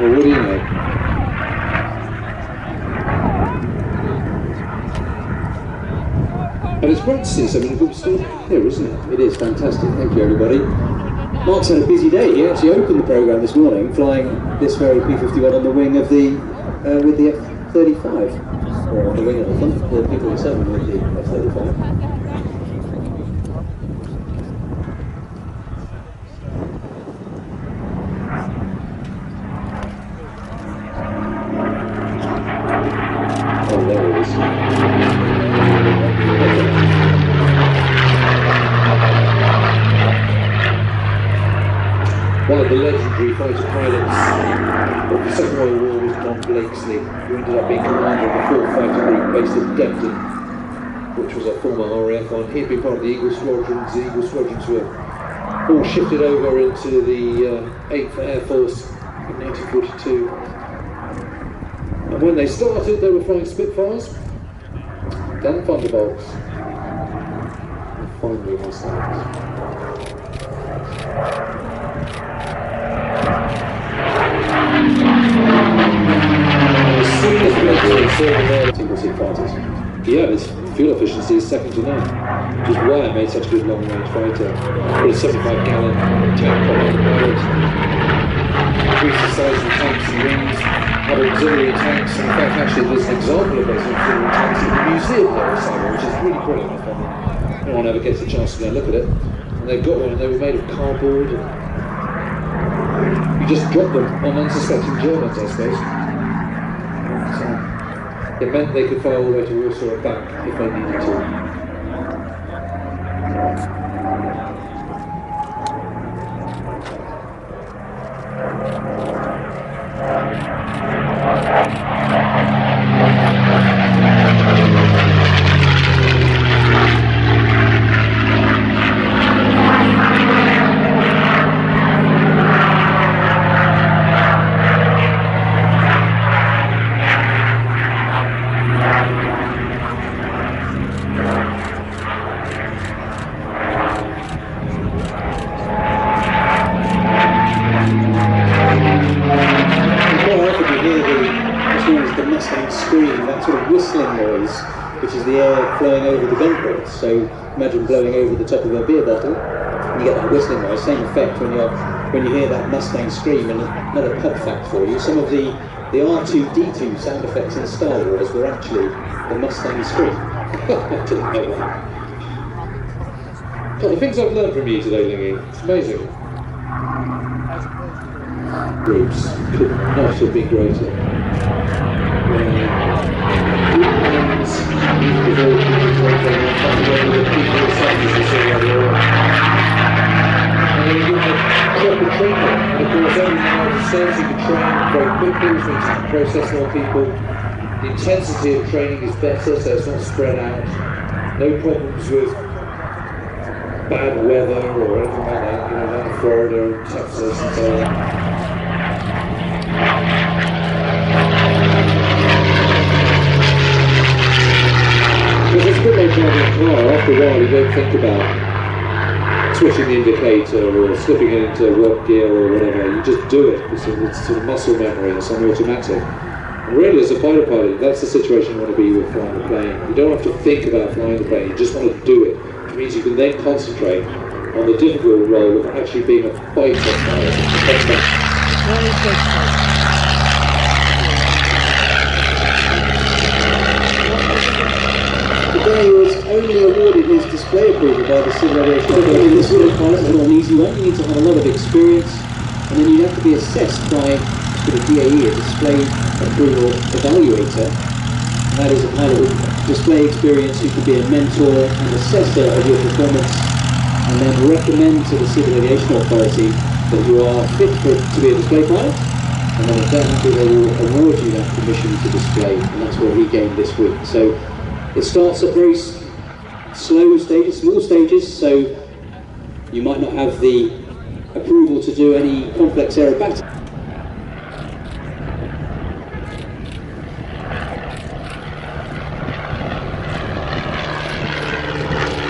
Well, what do you know? And it's great to see so many people still here, isn't it? It is fantastic. Thank you, everybody. Mark's had a busy day. He actually opened the programme this morning, flying this very P-51 on the wing of the with the F-35, or on the wing of the P-47 with the F-35. Oh, there it is. One of the legendary fighter pilots of the Second World War was Don Blakesley, who ended up being commander of the 4th Fighter Group based at Depton, which was a former RAF one. He'd been part of the Eagle Squadrons. The Eagle Squadrons were all shifted over into the 8th Air Force in 1942. And when they started, they were flying Spitfires, then Thunderbolts, and finally Mustangs. Single-seat fighters. Yeah, its fuel efficiency is second to none, which is why it made such a good long-range fighter. Put a 75-gallon tank on it, increased the size of the tanks and wings, had auxiliary tanks, and in fact actually there's an example of those auxiliary tanks in the museum there at Sywell, which is really brilliant. If anyone ever gets a chance to go and look at it. And they've got one, and they were made of cardboard, and you just drop them on unsuspecting Germans, I suppose. So, it meant they could fly all the way to Warsaw and back if they needed to. whistling noise, which is the air flowing over the gun ports. So imagine blowing over the top of a beer bottle, and you get that whistling noise. Same effect when you hear that Mustang scream. And another pub fact for you: some of the R2-D2 sound effects in Star Wars were actually the Mustang scream. I didn't know that. God, the things I've learned from you today, Lingy, it's amazing. Groups could not have been greater. You can train very quickly, which means you can process more people. The intensity of training is better, so it's not spread out. No problems with bad weather or anything like that, you know, like Florida and Texas and so on. Because it's a bit like driving a car. After a while, you don't think about switching the indicator or slipping it into work gear or whatever. You just do it. It's sort of muscle memory. It's semi-automatic. And really, as a fighter pilot, that's the situation you want to be with flying the plane. You don't have to think about flying the plane. You just want to do it. Which means you can then concentrate on the difficult role of actually being a fighter pilot. Today was only awarded his display approval by the Sywell Airshow. This sort of pilot is not an easy one. You need to have a lot of experience, and then you have to be assessed by the DAE, a display approval evaluator. And that is a pilot with display experience who can be a mentor and assessor of your performance, and then recommend to the Civil Aviation Authority that you are fit to be a display pilot. And then if they're happy, they will award you that permission to display, and that's what he gained this week. So it starts at very slow stages, small stages, so you might not have the approval to do any complex aerobatics.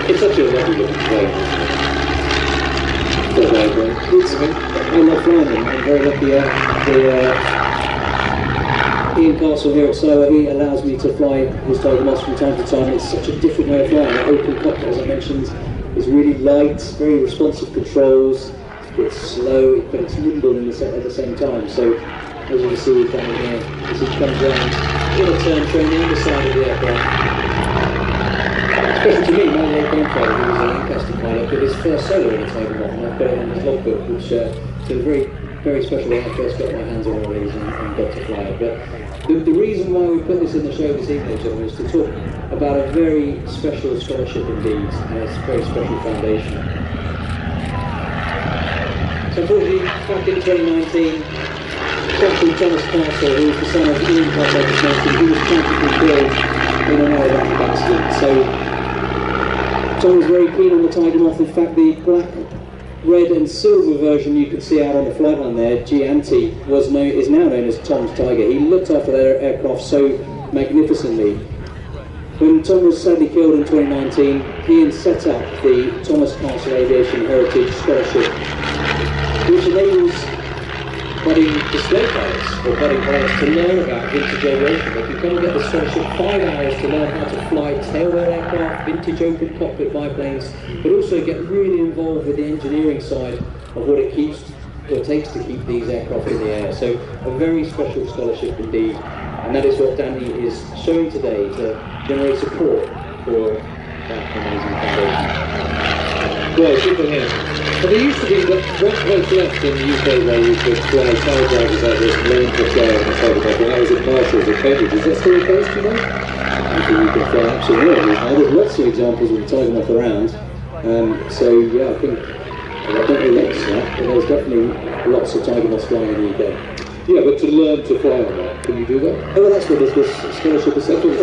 It's such a lovely looking plane, isn't it? I love flying them. I'm very lucky. Ian Castle here at Sywell, he allows me to fly his Tiger Moss from time to time. It's such a different way of flying. The open cockpit, as I mentioned, is really light, very responsive controls. It's a bit slow, but it's nimble at the same time. So, as you can see down here, as he comes around in a turn training on the side of the aircraft. Especially to me, my airplane pilot, he was a Lancaster pilot, but his first solo in a Tiger Moss, and I've got it on his logbook, which is a very special when I first got my hands on one of these and got to fly it. But the reason why we put this in the show this evening, gentlemen, is to talk about a very special scholarship indeed, and a very special foundation. So unfortunately, back in 2019, Captain Thomas Castle, who was the son of Ian Castle, he was tragically killed in an aerobatic accident. So Tom was very keen on the Tiger Moth. In fact, the black, red and silver version you can see out on the Flightline there, Gianti, is now known as Tom's Tiger. He looked after their aircraft so magnificently. When Tom was sadly killed in 2019, Ian set up the Thomas Castle Aviation Heritage Scholarship, which enables budding display pilots or budding pilots to learn about vintage aviation. They can come and get the scholarship 5 hours to learn how to fly tailwheel aircraft, vintage open cockpit biplanes, but also get really involved with the engineering side of what it takes to keep these aircraft in the air. So a very special scholarship indeed, and that is what Danny is showing today to generate support for that amazing foundation. Well, good for him. But there used to be one place left in the UK where you could fly skydivers like this and learn to fly on a Tiger Moth, and that was at Marshalls at Cambridge. Is that still the case, do you know? I think you can fly absolutely. There's lots of examples of the Tiger Moth around. So yeah, I think, I don't know the next that, but there's definitely lots of Tiger Moths flying in the UK. Yeah, but to learn to fly on that, can you do that? Oh, well, that's what this scholarship is. That's what the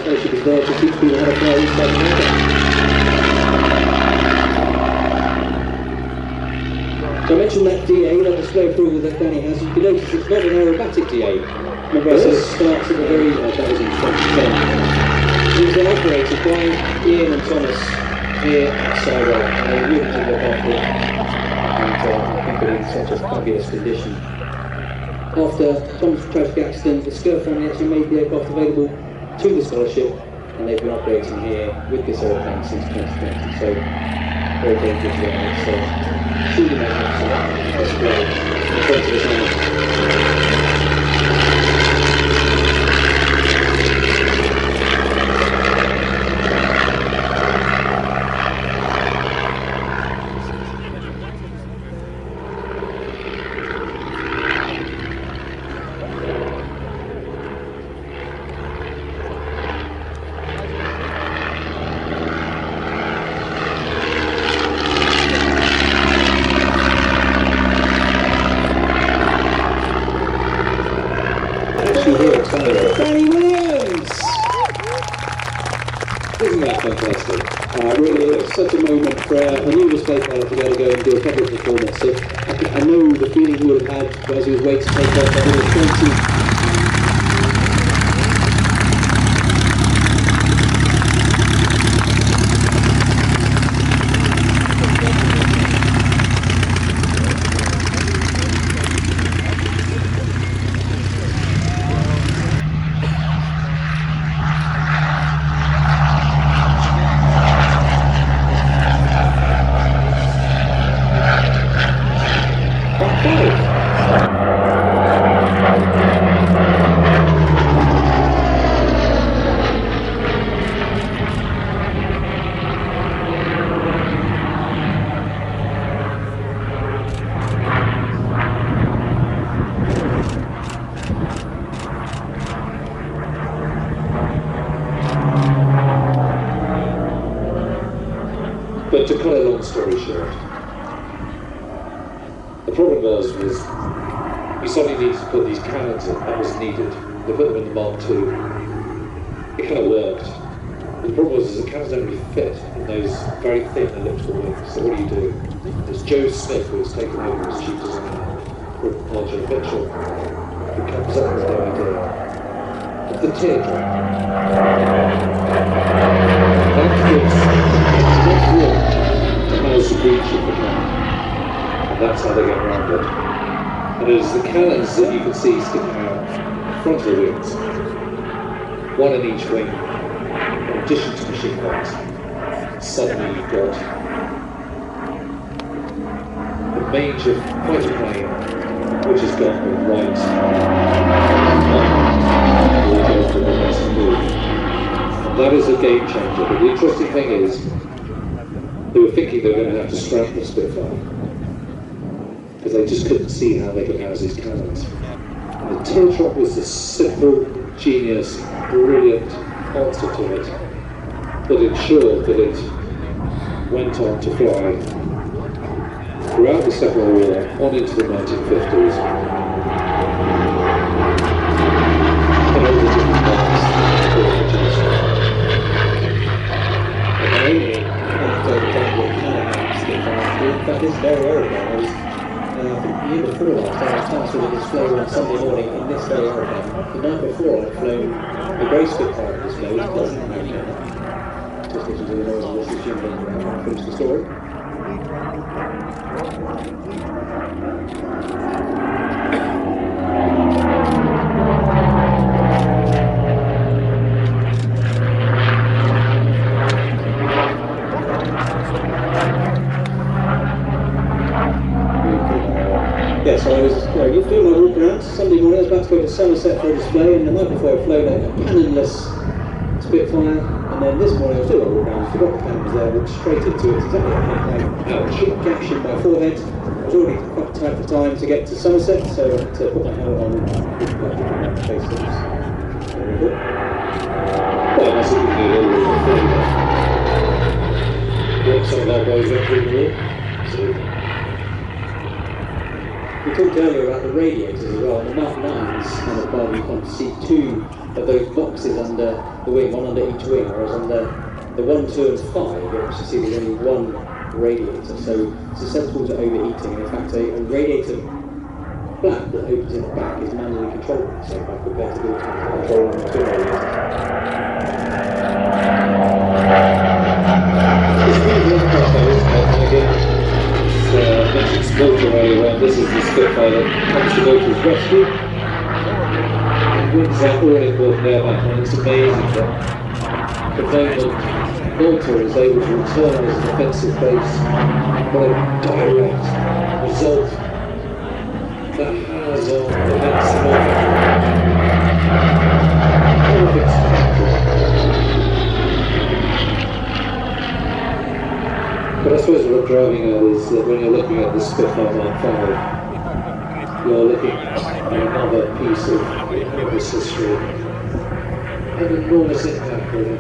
scholarship is there to teach people how to fly inside the aircraft. So I mentioned that DA, that display approval that Danny has. You can notice it's not an aerobatic DA. Remember, I said it starts at the very, that was in 2010. It was then operated by Ian and Thomas here at Sywell, and they really did look after it, and keep it in such a fabulous condition. After Tom's tragic accident, the Scurf family actually made the aircraft available to the scholarship, and they've been operating here with this airplane since 2020. So very, very good to them. It's truly magnificent display in front of the camera. Danny Williams! Isn't that fantastic? Really, it's such a moment for a new display pilot to be able to go and do a public performance. So I know the feeling he would have had as he was waiting to take off that little 20. But to cut a long story short, the problem was we suddenly needed to put these cannons in. That was needed. They put them in the Mark II. It kind of worked. The problem was the cannons don't really fit in those very thin elliptical wings. So what do? There's Joe Smith, who was taken over as chief designer for Roger Mitchell, who comes up with the idea of the teardrop. That gives enough room to house the breach of the cannon, and that's how they get around it. And it's the cannons that you can see sticking out front of the wings, one in each wing, in addition to machine guns. Suddenly you've got the major fighter plane, which has gone with right and that is a game changer. But the interesting thing is, they were thinking they were going to have to scrap the Spitfire because they just couldn't see how they could house these cannons. And the teardrop was the simple, genius, brilliant answer to it that ensured that it went on to fly throughout the Second World War on into the 1950s in all the different parts of the regions. In fact, this very aeroplane was, I think the year before last, I was tasked with a display on Sunday morning in this very aeroplane. The night before, I'd flown the grey Spitfire display, which doesn't have any cannon. Just listen to the noise of this machine and finish the story. Yeah, so I was doing my walk around Sunday morning. I was about to go to Somerset for a display, and the night before I'd flown a cannonless Spitfire, and then this morning I was doing my walk around, forgot the cannon was there, walked straight into it, exactly like ouch, gash in my forehead. I was already quite tight for time to get to Somerset, so I had to put my helmet on and face it. Very good. Well, that's what we need all the way. What some of our boys went through the war. So, we talked earlier about the radiators as well. The Mark 9s on the bar, you can see two of those boxes under the wing, one under each wing, whereas on the 1, 2 and 5 you actually see there's only one radiator, so it's susceptible to overheating, and in fact a radiator flap that opens in the back is manually controlled, so I put better to control on the two radiators. it's really interesting though, isn't it? And again, mentioned Waterway, where this is the Spitfire that comes to go to his rescue. wins that all-important air battle, and it's amazing that the moment Malta is able to return as a defensive base, what a direct result that has on the defence of all of its countries. But I suppose what I'm driving at is that when you're looking at the Spitfire Mark V, you're looking at another piece of enormous history and enormous impact, really.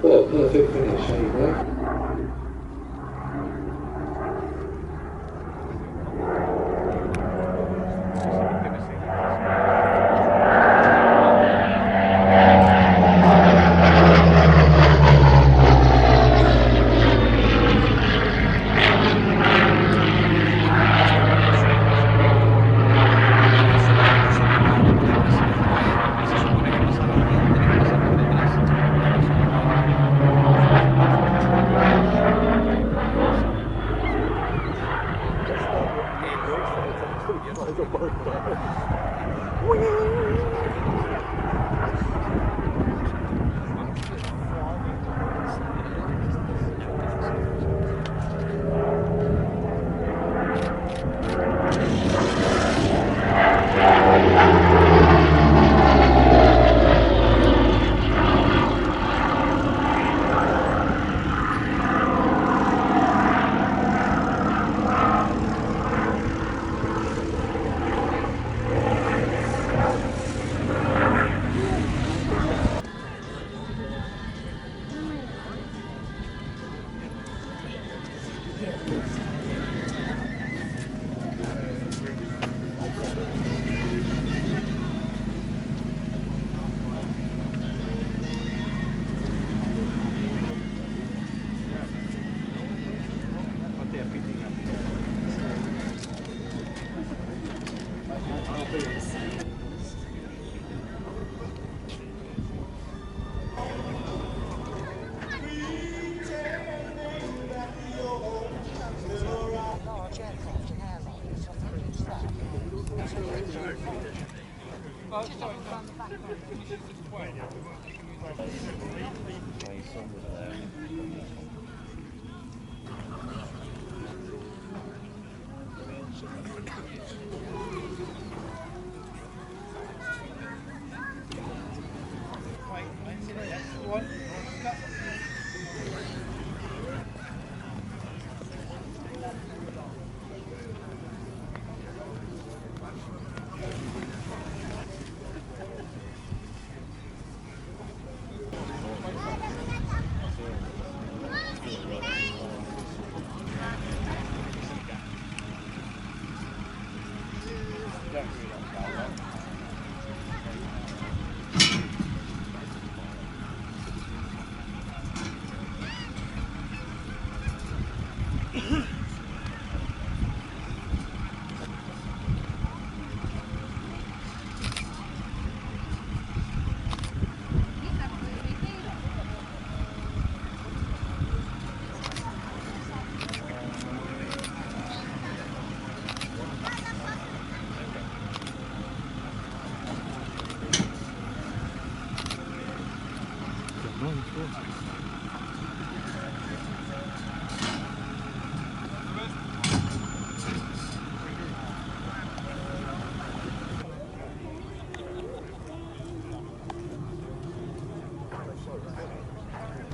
What a perfect finish, you know?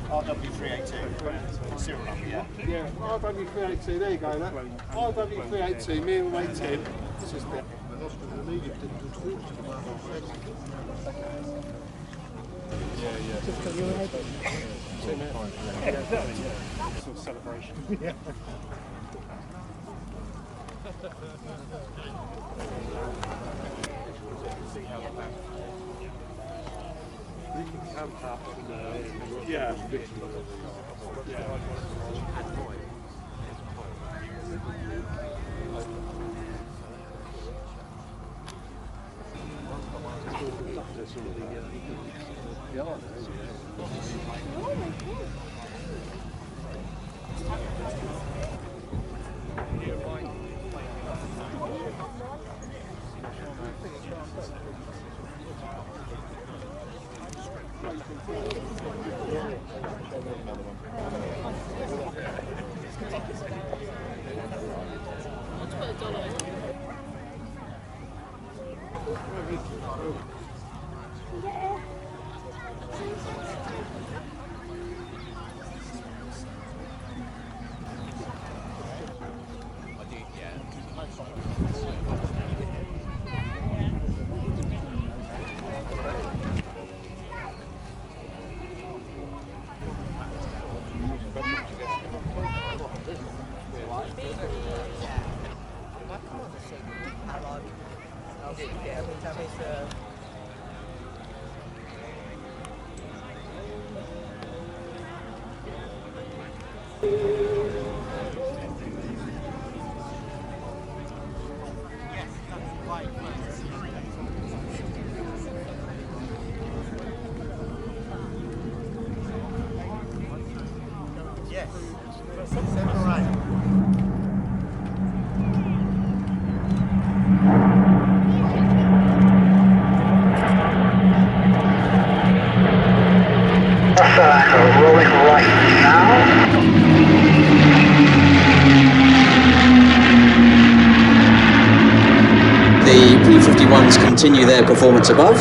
RW382, serial number, yeah. Yeah, RW382, there you go, that. RW382, meal weight 10. It's just a bit. Yeah. Just got your head. 2 minutes. Yeah. Sort of celebration. Yeah. Yeah. Rolling right now. The P-51s continue their performance above.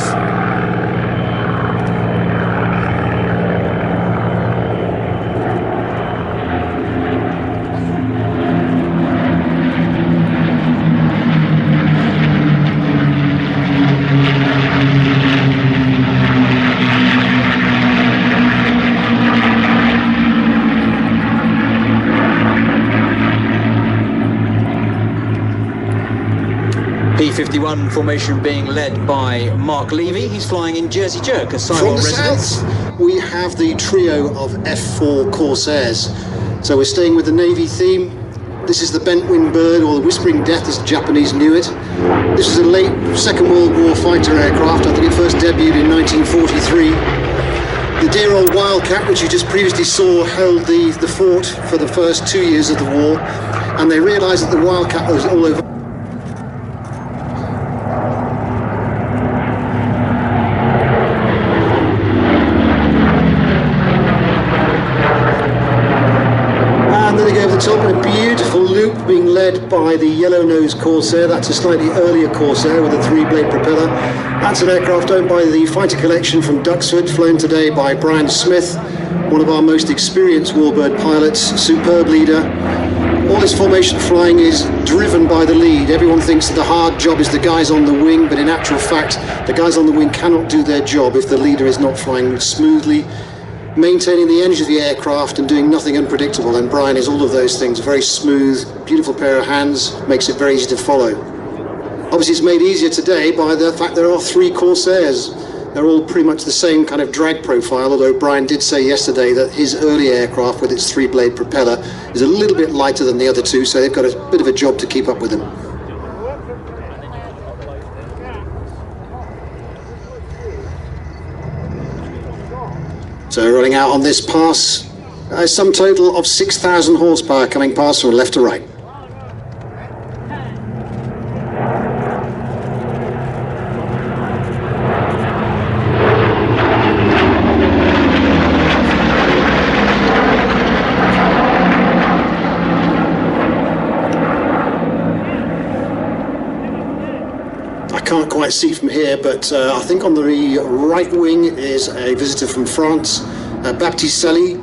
P-51 formation being led by Mark Levy. He's flying in Jersey Jerk, a Sywell From the residence. south, we have the trio of F4 Corsairs. So we're staying with the Navy theme. This is the bent wing bird, or the Whispering Death as the Japanese knew it. This is a late Second World War fighter aircraft. I think it first debuted in 1943. The dear old Wildcat, which you just previously saw, held the fort for the first 2 years of the war. And they realised that the Wildcat was all over. Top in a beautiful loop being led by the yellow-nosed Corsair. That's a slightly earlier Corsair with a 3-blade propeller. That's an aircraft owned by the Fighter Collection from Duxford, flown today by Brian Smith, one of our most experienced warbird pilots, superb leader. All this formation flying is driven by the lead. Everyone thinks that the hard job is the guys on the wing, but in actual fact, the guys on the wing cannot do their job if the leader is not flying smoothly, maintaining the energy of the aircraft and doing nothing unpredictable. And Brian is all of those things. Very smooth, beautiful pair of hands, makes it very easy to follow. Obviously it's made easier today by the fact there are 3 Corsairs. They're all pretty much the same kind of drag profile, although Brian did say yesterday that his early aircraft with its 3-blade propeller is a little bit lighter than the other 2, so they've got a bit of a job to keep up with them. So rolling out on this pass, a sum total of 6,000 horsepower coming past from left to right. I can't quite see from here, but I think on the right wing is a visitor from France, Baptiste Sally.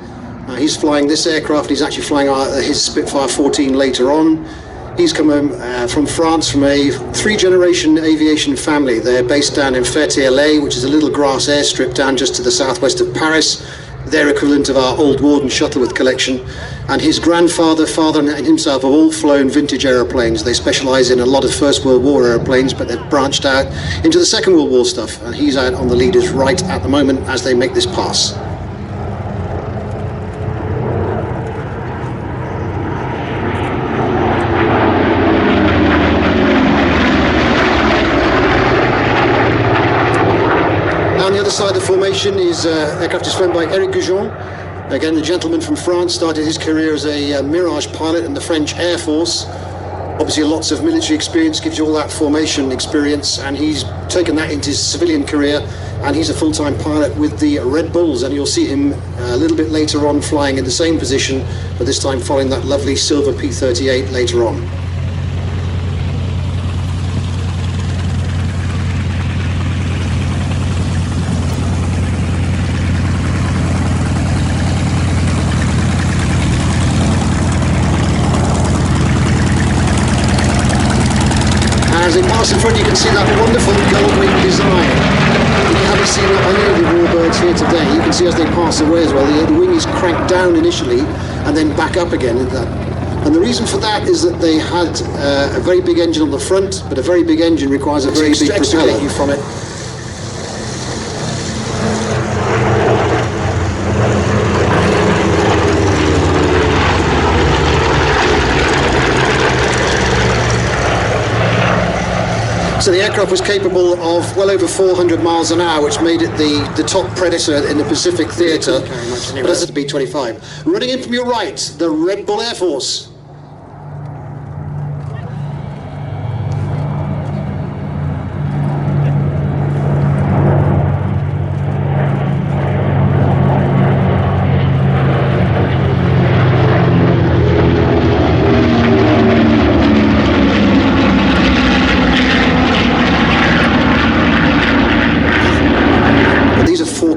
He's flying this aircraft. He's actually flying his Spitfire 14 later on. He's come from France, from a 3-generation aviation family. They're based down in Ferté-Alais, which is a little grass airstrip down just to the southwest of Paris. Their equivalent of our old Warden Shuttleworth collection. And his grandfather, father and himself have all flown vintage aeroplanes. They specialise in a lot of First World War aeroplanes, but they've branched out into the Second World War stuff. And he's out on the leader's right at the moment as they make this pass. formation is aircraft is flown by Eric Goujon. Again, the gentleman from France started his career as a Mirage pilot in the French Air Force. Obviously lots of military experience, gives you all that formation experience, and he's taken that into his civilian career, and he's a full-time pilot with the Red Bulls, and you'll see him a little bit later on flying in the same position, but this time following that lovely silver P-38 later on. As they pass in front, you can see that wonderful gold wing design. If you haven't seen that on any of the warbirds here today, you can see as they pass away as well, the wing is cranked down initially and then back up again. And the reason for that is that they had a very big engine on the front, but a very big engine requires a very big propeller. You from it. So the aircraft was capable of well over 400 miles an hour, which made it the top predator in the Pacific theatre. But that's the B-25. Running in from your right, the Red Bull Air Force.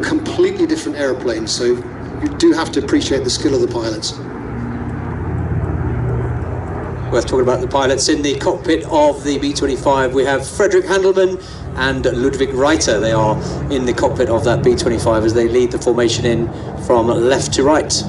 Completely different aeroplanes, so you do have to appreciate the skill of the pilots. Worth talking about the pilots. In the cockpit of the B-25 we have Frederick Handelman and Ludwig Reiter. They are in the cockpit of that B-25 as they lead the formation in from left to right.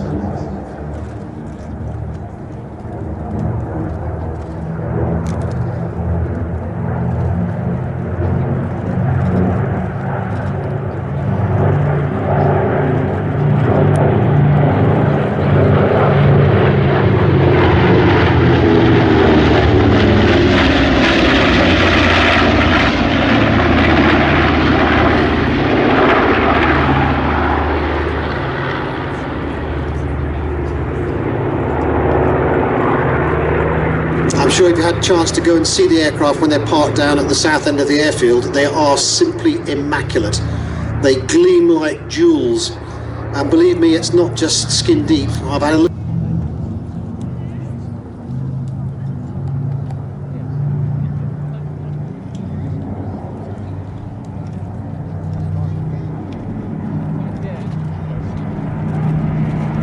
I'm sure if you had a chance to go and see the aircraft when they're parked down at the south end of the airfield, they are simply immaculate. They gleam like jewels, and believe me, it's not just skin deep. I've had a look.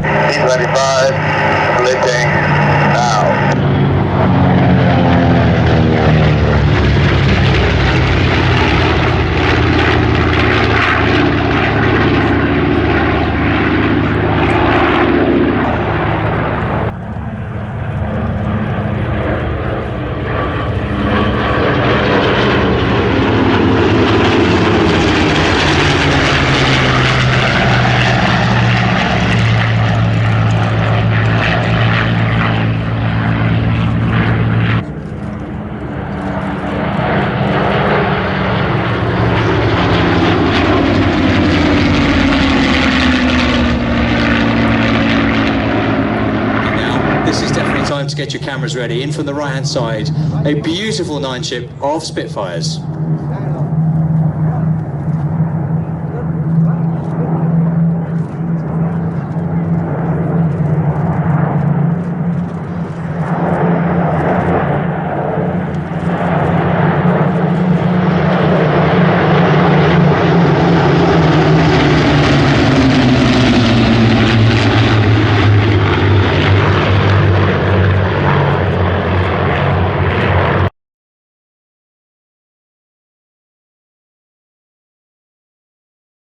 B-25, lifting now. To get your cameras ready. In from the right hand side, a beautiful 9 ship of Spitfires.